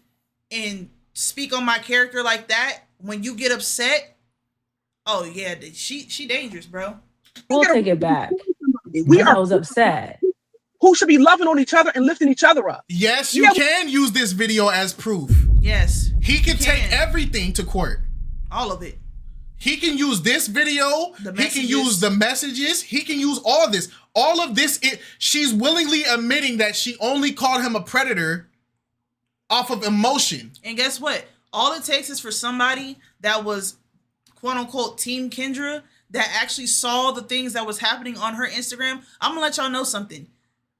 and speak on my character like that, when you get upset, oh yeah, she dangerous, bro. We'll take it back. I was upset. Who should be loving on each other and lifting each other up. Yes, you can use this video as proof. Yes. He can take everything to court. All of it. He can use this video. He can use the messages. He can use all this. All of this, she's willingly admitting that she only called him a predator off of emotion. And guess what? All it takes is for somebody that was quote unquote Team Kendra that actually saw the things that was happening on her Instagram. I'm gonna let y'all know something.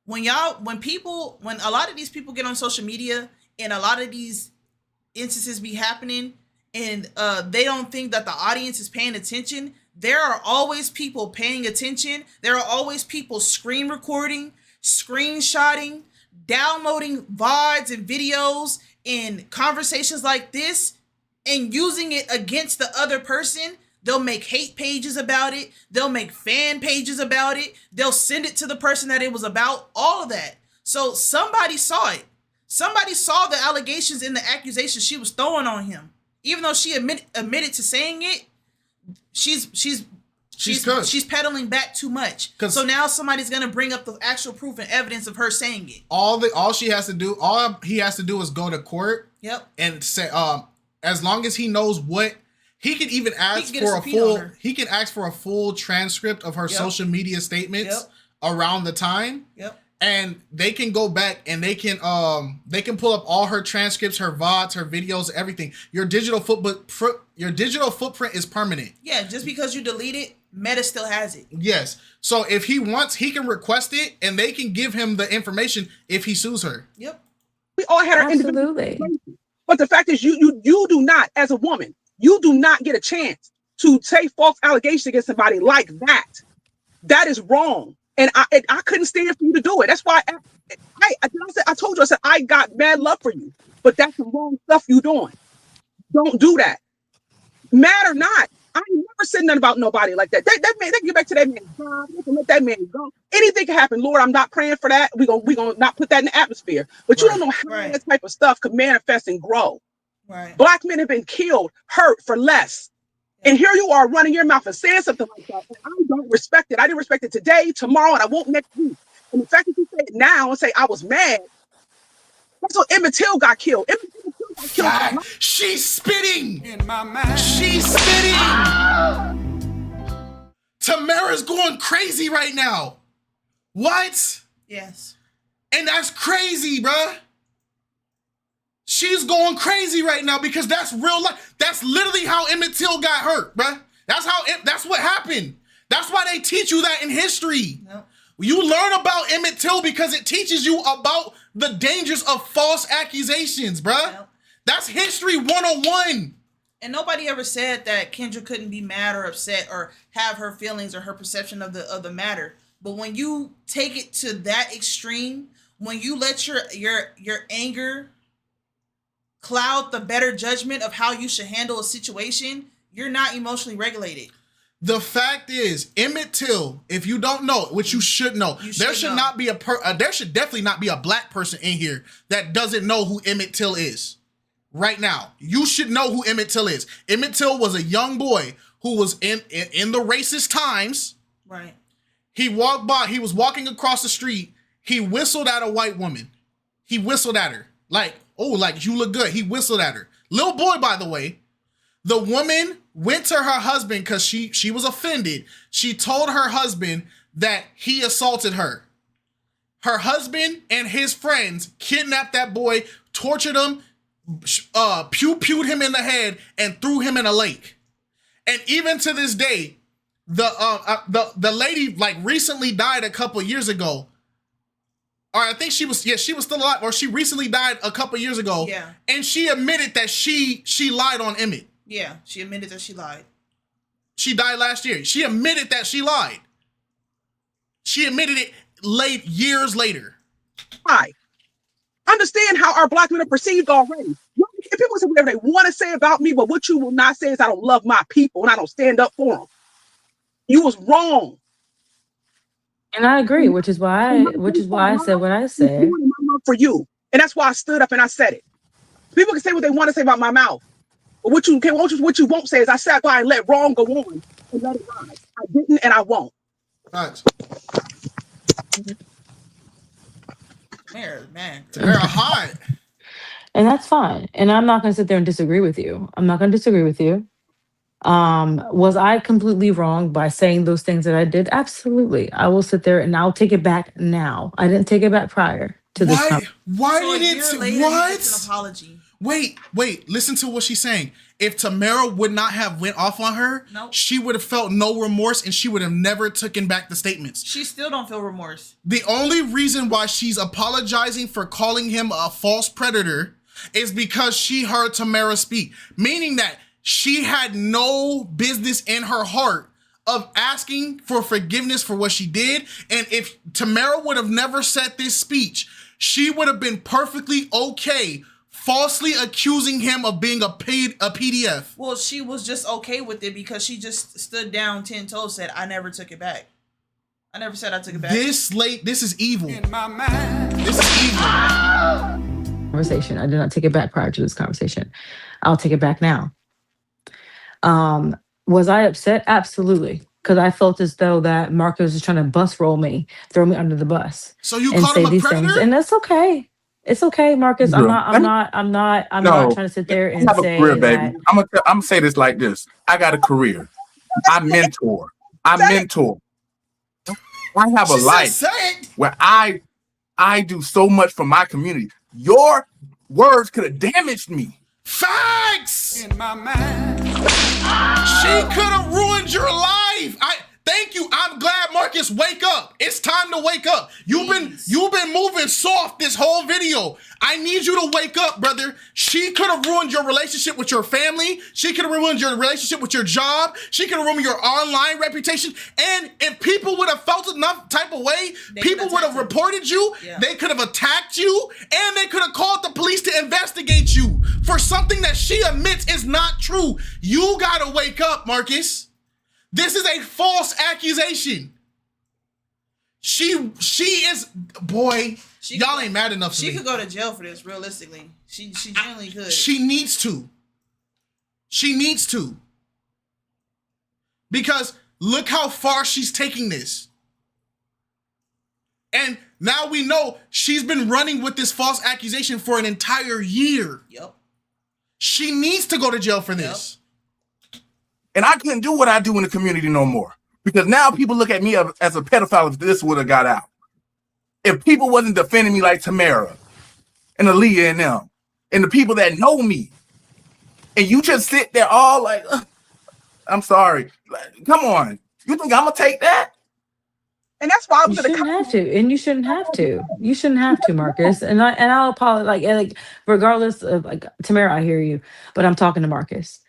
When a lot of these people get on social media and a lot of these instances be happening and they don't think that the audience is paying attention, there are always people paying attention. There are always people screen recording, screenshotting, downloading VODs and videos and conversations like this and using it against the other person. They'll make hate pages about it. They'll make fan pages about it. They'll send it to the person that it was about, all of that. So somebody saw it. Somebody saw the allegations and the accusations she was throwing on him. Even though she admitted to saying it, she's peddling back too much. So now somebody's gonna bring up the actual proof and evidence of her saying it. All he has to do is go to court. Yep. And say, as long as he knows what he can even ask he can ask for a full transcript of her social media statements around the time. Yep. And they can go back and they can pull up all her transcripts, her VODs, her videos, everything. Your digital footprint is permanent. Yeah, just because you delete it, Meta still has it. Yes. So if he wants, he can request it and they can give him the information if he sues her. Yep. We all had our Absolutely. But the fact is you do not, as a woman, you do not get a chance to say false allegations against somebody like that. That is wrong. And I couldn't stand for you to do it. That's why I told you, I said, I got mad love for you, but that's the wrong stuff you doing. Don't do that. Mad or not, I ain't never said nothing about nobody like that. That man, they can get back to that man's job. They can let that man go. Anything can happen. Lord, I'm not praying for that. We gonna not put that in the atmosphere. But you don't know how that type of stuff could manifest and grow. Right. Black men have been killed, hurt for less. And here you are running your mouth and saying something like that. And I don't respect it. I didn't respect it today, tomorrow, and I won't next week. And the fact that you say it now and say I was mad, that's what Emmett Till got killed. Emmett Till got killed. She's spitting in my mind. She's spitting. Tamara's going crazy right now. What? Yes. And that's crazy, bruh. She's going crazy right now because that's real life. That's literally how Emmett Till got hurt, bruh. That's what happened. That's why they teach you that in history. Nope. You learn about Emmett Till because it teaches you about the dangers of false accusations, bruh. Nope. That's history 101. And nobody ever said that Kendra couldn't be mad or upset or have her feelings or her perception of the matter. But when you take it to that extreme, when you let your anger cloud the better judgment of how you should handle a situation, you're not emotionally regulated. The fact is, Emmett Till, if you don't know, which you should know, there should definitely not be a black person in here that doesn't know who Emmett Till is. Right now, you should know who Emmett Till is. Emmett Till was a young boy who was in the racist times. Right. He walked by. He was walking across the street. He whistled at a white woman. He whistled at her like, "Oh, like you look good." He whistled at her. Little boy, by the way. The woman went to her husband because she was offended. She told her husband that he assaulted her. Her husband and his friends kidnapped that boy, tortured him, pewed him in the head, and threw him in a lake. And even to this day, the lady like recently died a couple years ago. Or I think she was still alive, or she recently died a couple years ago. Yeah. And she admitted that she lied on Emmett. Yeah, she admitted that she lied. She died last year. She admitted that she lied. She admitted it years later. Why? Understand how our black men are perceived already. People say whatever they want to say about me, but what you will not say is I don't love my people and I don't stand up for them. You was wrong. And I agree, which is why I said what I said. For you. And that's why I stood up and I said it. People can say what they want to say about my mouth. But what you won't say is I sat by and let wrong go on and let it rise. I didn't and I won't. Thanks. Man. Tamara hot. And that's fine. And I'm not going to sit there and disagree with you. I'm not going to disagree with you. Was I completely wrong by saying those things that I did? Absolutely. I will sit there and I'll take it back now. I didn't take it back prior to this. Why So did it? What? It's an apology. Wait. Listen to what she's saying. If Tamara would not have went off on her, she would have felt no remorse and she would have never taken back the statements. She still don't feel remorse. The only reason why she's apologizing for calling him a false predator is because she heard Tamara speak, meaning that she had no business in her heart of asking for forgiveness for what she did. And if Tamara would have never said this speech, she would have been perfectly okay falsely accusing him of being a PDF. Well, she was just okay with it because she just stood down 10 toes, said, I never took it back. I never said I took it back. This is evil. In my mind. This is evil. Conversation. I did not take it back prior to this conversation. I'll take it back now. Was I upset? Absolutely. Because I felt as though that Marcus was trying to bus roll me, throw me under the bus. So you called him a predator? And that's okay. It's okay, Marcus. I'm not trying to sit there and have say a career, baby. that. I'm gonna say this like this. I got a career. I mentor. I have a life where I do so much for my community. Your words could have damaged me. Facts! In my mind. She could have ruined your life. Thank you. I'm glad, Marcus. Wake up. It's time to wake up. You've been moving soft this whole video. I need you to wake up, brother. She could have ruined your relationship with your family. She could have ruined your relationship with your job. She could have ruined your online reputation. And if people would have felt enough type of way, people would have reported you. Yeah. They could have attacked you, and they could have called the police to investigate you for something that she admits is not true. You gotta wake up, Marcus. This is a false accusation. She is, boy, y'all ain't mad enough for me. She could go to jail for this, realistically. She genuinely could. She needs to. She needs to. Because look how far she's taking this. And now we know she's been running with this false accusation for an entire year. Yep. She needs to go to jail for this. And I couldn't do what I do in the community no more. Because now people look at me as a pedophile if this would have got out. If people wasn't defending me like Tamara and Aaliyah and them, and the people that know me, and you just sit there all like, I'm sorry. Like, come on. You think I'm going to take that? And that's why you shouldn't have to, and you shouldn't have to. You shouldn't have to, Marcus. And I'll apologize. Like regardless of Tamara, I hear you, but I'm talking to Marcus.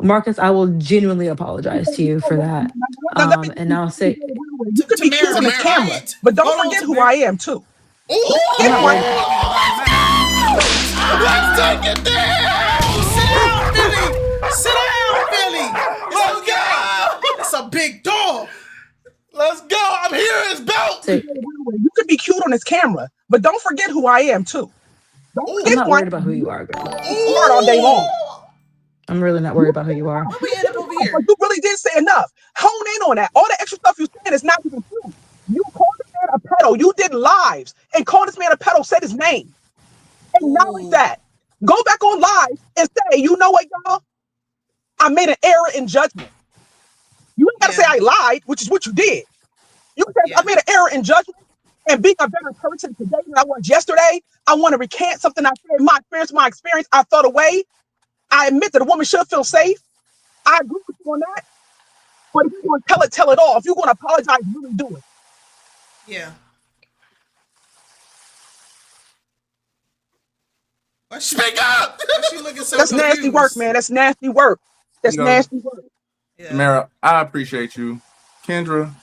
Marcus, I will genuinely apologize to you for that. And I'll say, you could be cute on the camera, but don't forget who I am too. Let's take it there. Sit down, Billy. Sit down, Billy. Let's go. It's a big dog. Let's go. I'm hearing his belt. You could be cute on this camera, but don't forget who I am too. I'm not worried about who you are, girl. Smart all day long. I'm really not worried about who you are. What we end up over here? You really did say enough. Hone in on that. All the extra stuff you said is not even true. You called this man a pedo. You did lives and called this man a pedo, said his name. Acknowledge that. Go back on live and say, you know what, y'all? I made an error in judgment. You ain't got to say I lied, which is what you did. You said I made an error in judgment and being a better person today than I was yesterday. I want to recant something I said. My experience, I felt away. I admit that a woman should feel safe. I agree with you on that. But if you're going to tell it all. If you're going to apologize, really do it. Yeah. Speak up. She looking so That's confused. nasty work, man. That's nasty work. That's nasty work. Yeah. Tamara, I appreciate you. Kendra,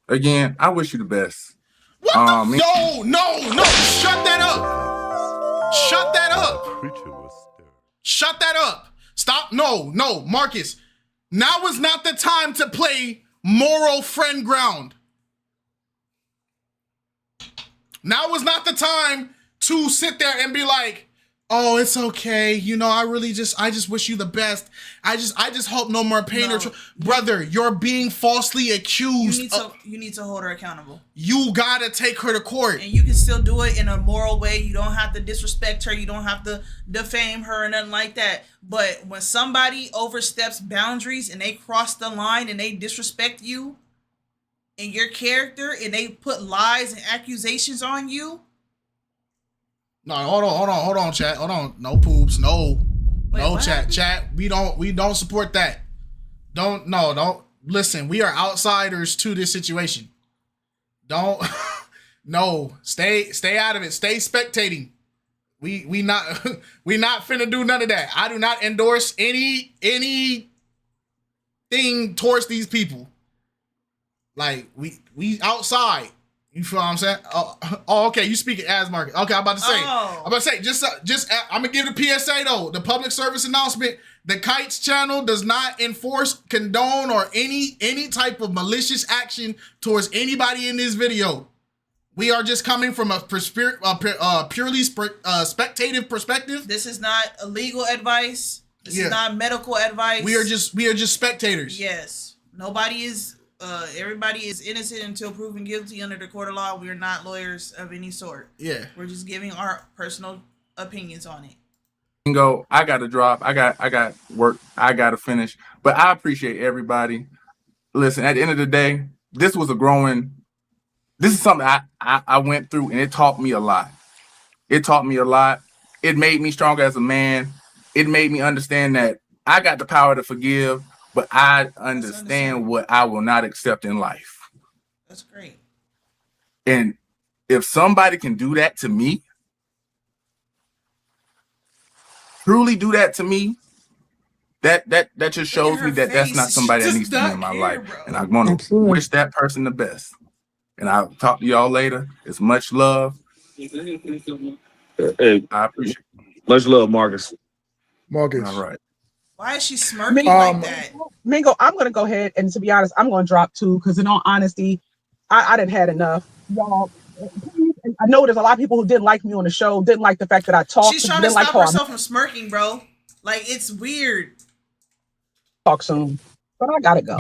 again, I wish you the best. What No. Shut that up. Shut that up. Shut that up. Stop. No, Marcus. Now is not the time to play moral friend ground. Now is not the time to sit there and be like, oh, it's okay. You know, I just wish you the best. I just hope no more pain or brother, you're being falsely accused. You need to hold her accountable. You gotta take her to court. And you can still do it in a moral way. You don't have to disrespect her. You don't have to defame her or nothing like that. But when somebody oversteps boundaries and they cross the line and they disrespect you and your character and they put lies and accusations on you. No, hold on, chat. Hold on. No poops. No chat. Chat. We don't support that. Don't listen. We are outsiders to this situation. Don't stay out of it. Stay spectating. We not finna do none of that. I do not endorse anything towards these people. Like we outside. You feel what I'm saying? Oh, okay. You speak it as Marcus. Okay, I'm about to say. Just I'm gonna give the PSA though. The public service announcement. The KiteZz channel does not enforce, condone, or any type of malicious action towards anybody in this video. We are just coming from a purely spectative perspective. This is not legal advice. This is not medical advice. We are just spectators. Yes. Nobody is. Everybody is innocent until proven guilty under the court of law. We are not lawyers of any sort. Yeah. We're just giving our personal opinions on it. I got to drop. I got work. I got to finish. But I appreciate everybody. Listen, at the end of the day, this is something I went through, and it taught me a lot. It made me stronger as a man. It made me understand that I got the power to forgive, but I understand what I will not accept in life. That's great. And if somebody can do that to me, truly do that to me, that just shows me that that's not somebody that needs to be in my life. Bro. And I'm going to wish that person the best. And I'll talk to y'all later. It's much love. Hey, I appreciate it. Much love, Marcus. All right. Why is she smirking like that? Mingo, I'm going to go ahead and, to be honest, I'm going to drop too, because in all honesty, I didn't had enough. Y'all, I know there's a lot of people who didn't like me on the show, didn't like the fact that I talked. She's trying to stop herself from smirking, bro. Like, it's weird. Talk soon, but I got to go.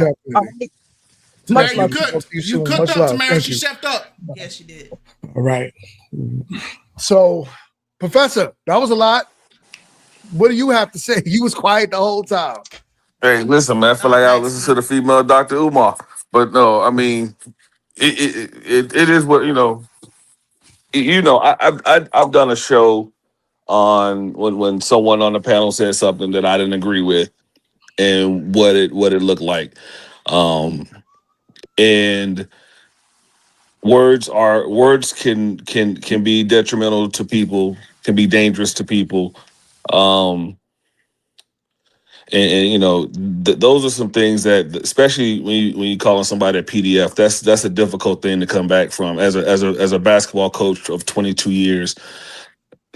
Much love. You cooked up, Tamara. She chefed up. Yes, she did. All right. So, Professor, that was a lot. What do you have to say? You was quiet the whole time. Hey, listen, man. I feel like I was listening to the female Dr. Umar, but no, I mean, it is what you know. I've done a show on when someone on the panel said something that I didn't agree with, and what it looked like, and words can be detrimental to people, can be dangerous to people. And you know, those are some things that, especially when you calling somebody a PDF, that's a difficult thing to come back from. As a basketball coach of 22 years,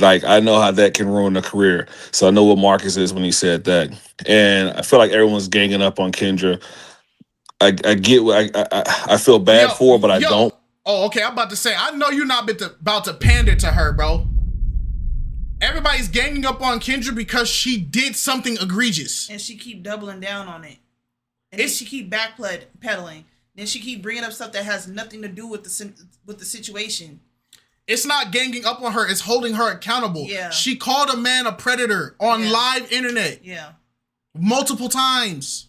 Like, I know how that can ruin a career. So I know what Marcus is when he said that. And I feel like everyone's ganging up on Kendra. I get what I feel bad for her, but I don't. Oh, okay. I'm about to say, I know you're not about to pander to her, bro. Everybody's ganging up on Kendra because she did something egregious. And she keep doubling down on it. And then she keep backpedaling. Then she keep bringing up stuff that has nothing to do with the situation. It's not ganging up on her. It's holding her accountable. Yeah. She called a man a predator on live internet. Yeah. Multiple times.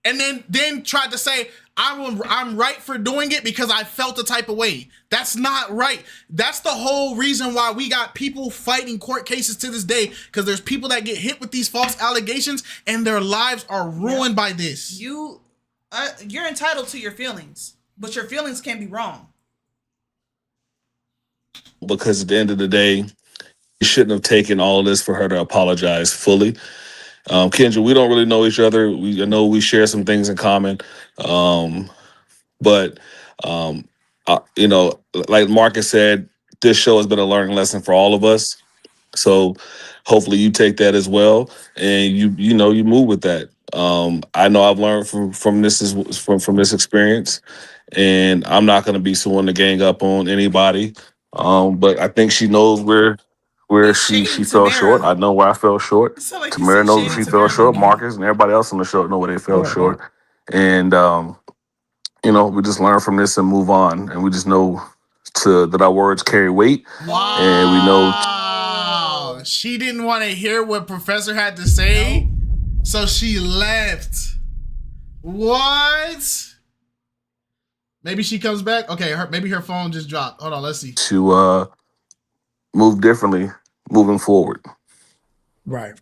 And then tried to say, I'm right for doing it because I felt the type of way. That's not right. That's the whole reason why we got people fighting court cases to this day, because there's people that get hit with these false allegations and their lives are ruined by this. You're entitled to your feelings, but your feelings can be wrong. Because at the end of the day, you shouldn't have taken all of this for her to apologize fully. Kendra, we don't really know each other. I know we share some things in common. But you know, like Marcus said, this show has been a learning lesson for all of us. So hopefully you take that as well, and you move with that. I know I've learned from this experience, and I'm not going to be someone to gang up on anybody. But I think she knows where she fell short. I know where I fell short. Like Tamara knows where she fell short. Marcus and everybody else on the show know where they fell short. And we just learn from this and move on. And we just know that our words carry weight. Wow. And we know she didn't want to hear what Professor had to say, so she left. What? Maybe she comes back. Okay, maybe her phone just dropped. Hold on, let's see. To move differently moving forward. Right.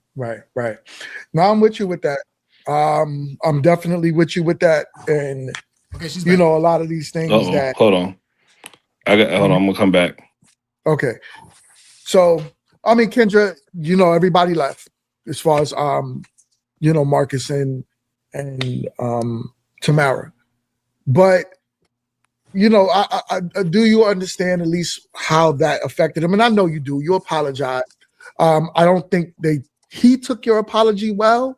Now I'm with you with that. I'm definitely with you with that. And okay, she's back. A lot of these things that. Hold on. I'm gonna come back. Okay. So I mean, Kendra, everybody left as far as Marcus and Tamara. But I do you understand at least how that affected him? And I know you do. You apologize. I don't think he took your apology well.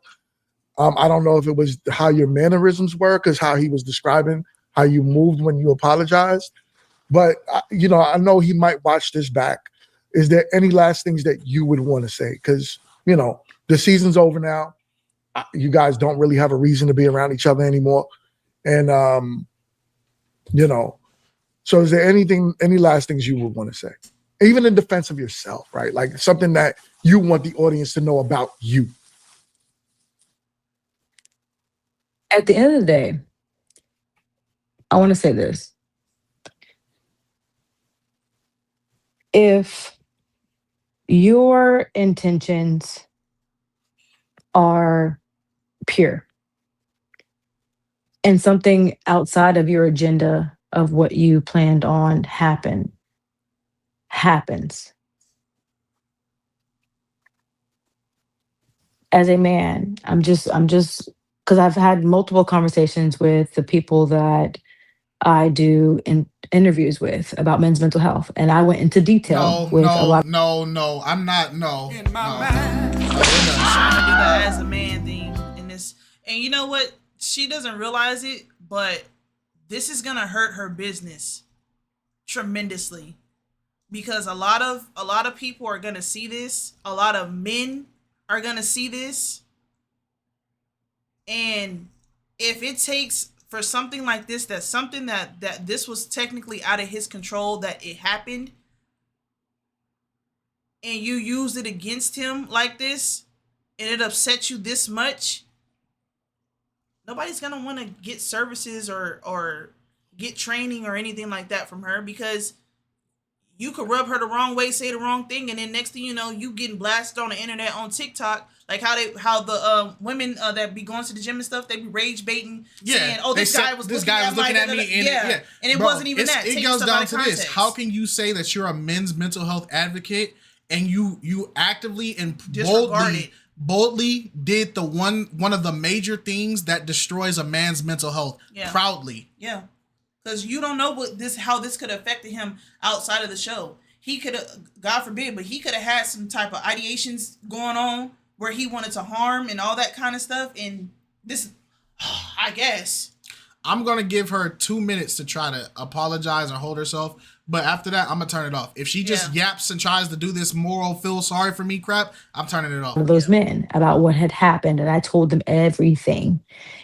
I don't know if it was how your mannerisms were, because how he was describing how you moved when you apologized. But I know he might watch this back. Is there any last things that you would want to say? Because the season's over now. You guys don't really have a reason to be around each other anymore. And so is there any last things you would want to say? Even in defense of yourself, right? Like something that you want the audience to know about you. At the end of the day, I want to say this. If your intentions are pure and something outside of your agenda of what you planned on happens. As a man, I'm just because I've had multiple conversations with the people that I do interviews with about men's mental health, and I went into detail with a lot. No, I'm not. No. In my mind, I'm trying to do the as a man thing in this, and you know what? She doesn't realize it, but this is gonna hurt her business tremendously, because a lot of people are gonna see this. A lot of men are gonna see this, and if it takes for something like this, that's something that this was technically out of his control, that it happened, and you used it against him like this, and it upset you this much, nobody's gonna want to get services or get training or anything like that from her, because you could rub her the wrong way, say the wrong thing, and then next thing you know, you getting blasted on the internet on TikTok, like how the women that be going to the gym and stuff, they be rage baiting, saying, "Oh, this guy was looking at me," and it wasn't even that. It goes down to this: how can you say that you're a men's mental health advocate and you actively and boldly did one of the major things that destroys a man's mental health proudly? Yeah. Because you don't know how this could have affected him outside of the show. he could have, God forbid, but he could have had some type of ideations going on where he wanted to harm and all that kind of stuff. And this, I guess. I'm going to give her 2 minutes to try to apologize or hold herself. But after that, I'm going to turn it off. If she just yaps and tries to do this moral feel sorry for me crap, I'm turning it off. Those men about what had happened. And I told them everything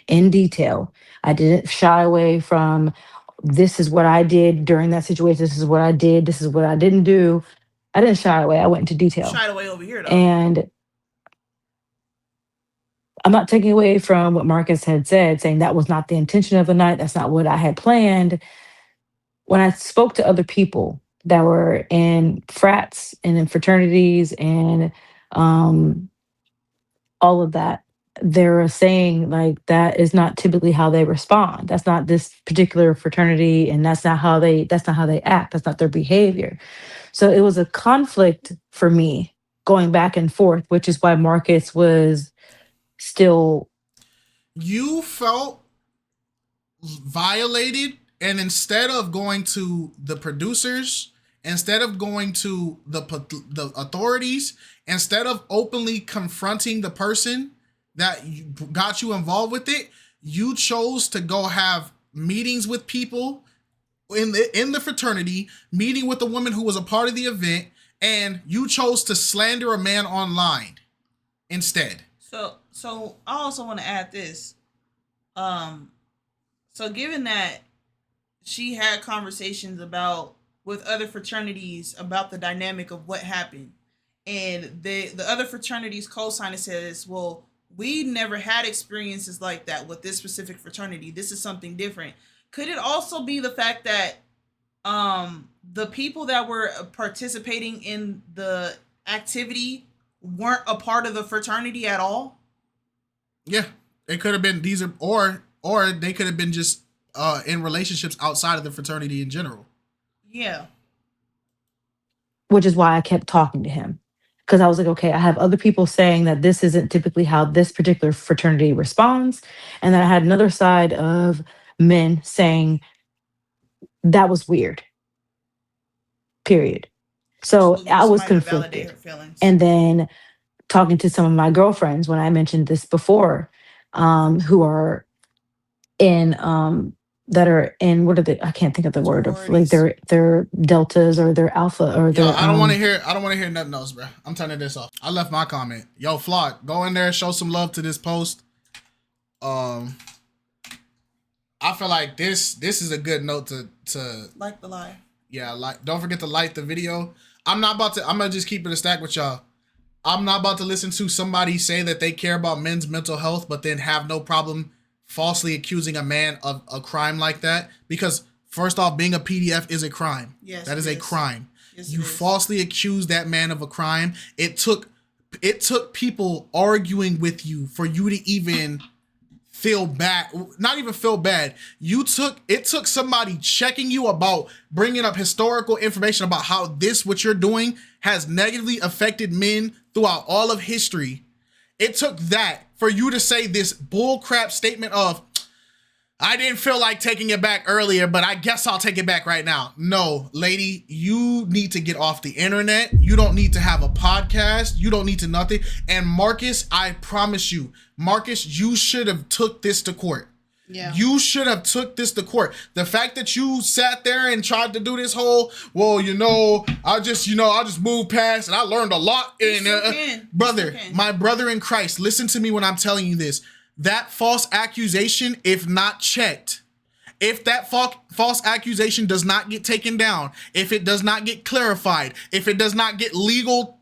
in detail. I didn't shy away from, this is what I did during that situation. This is what I did. This is what I didn't do. I didn't shy away. I went into detail. Shied away over here, though. And I'm not taking away from what Marcus had said, saying that was not the intention of the night. That's not what I had planned. When I spoke to other people that were in frats and in fraternities and all of that, they were saying like that is not typically how they respond. That's not this particular fraternity, and that's not how they act. That's not their behavior. So it was a conflict for me going back and forth, which is why Marcus was still. You felt violated, and instead of going to the producers, instead of going to the authorities, instead of openly confronting the person that got you involved with it, you chose to go have meetings with people in the fraternity, meeting with a woman who was a part of the event, and you chose to slander a man online instead. So I also want to add this. So given that she had conversations with other fraternities about the dynamic of what happened, and the other fraternities co-signed and says, well, we never had experiences like that with this specific fraternity. This is something different. Could it also be the fact that the people that were participating in the activity weren't a part of the fraternity at all? Yeah, it could have been or they could have been just in relationships outside of the fraternity in general. Yeah. Which is why I kept talking to him. Because I was like, okay, I have other people saying that this isn't typically how this particular fraternity responds. And then I had another side of men saying that was weird. Period. So I was conflicted. And then talking to some of my girlfriends when I mentioned this before, who are in that are in, what are they? I can't think of the word of, like they're deltas or they're alpha or they're. I don't want to hear nothing else, bro. I'm turning this off. I left my comment. Yo, Flock, go in there, show some love to this post. I feel like this is a good note to like the live. Yeah, don't forget to like the video. I'm gonna just keep it a stack with y'all. I'm not about to listen to somebody say that they care about men's mental health, but then have no problem falsely accusing a man of a crime like that. Because first off, being a PDF is a crime. Yes, that is a crime. Yes, you falsely accused that man of a crime. It took people arguing with you for you to even feel bad. Not even feel bad. It took somebody checking you about bringing up historical information about how what you're doing has negatively affected men throughout all of history. It took that for you to say this bullcrap statement of, I didn't feel like taking it back earlier, but I guess I'll take it back right now. No, lady, you need to get off the internet. You don't need to have a podcast. You don't need to nothing. And Marcus, I promise you, Marcus, you should have took this to court. Yeah. You should have took this to court. The fact that you sat there and tried to do this whole, well, I just moved past and I learned a lot. And brother, my brother in Christ, listen to me when I'm telling you this. That false accusation, if not checked, if that false accusation does not get taken down, if it does not get clarified, if it does not get legal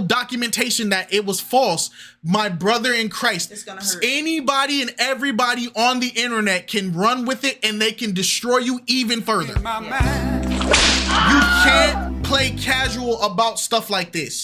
documentation that it was false, my brother in Christ, it's gonna hurt. Anybody and everybody on the internet can run with it and they can destroy you even further. You can't play casual about stuff like this.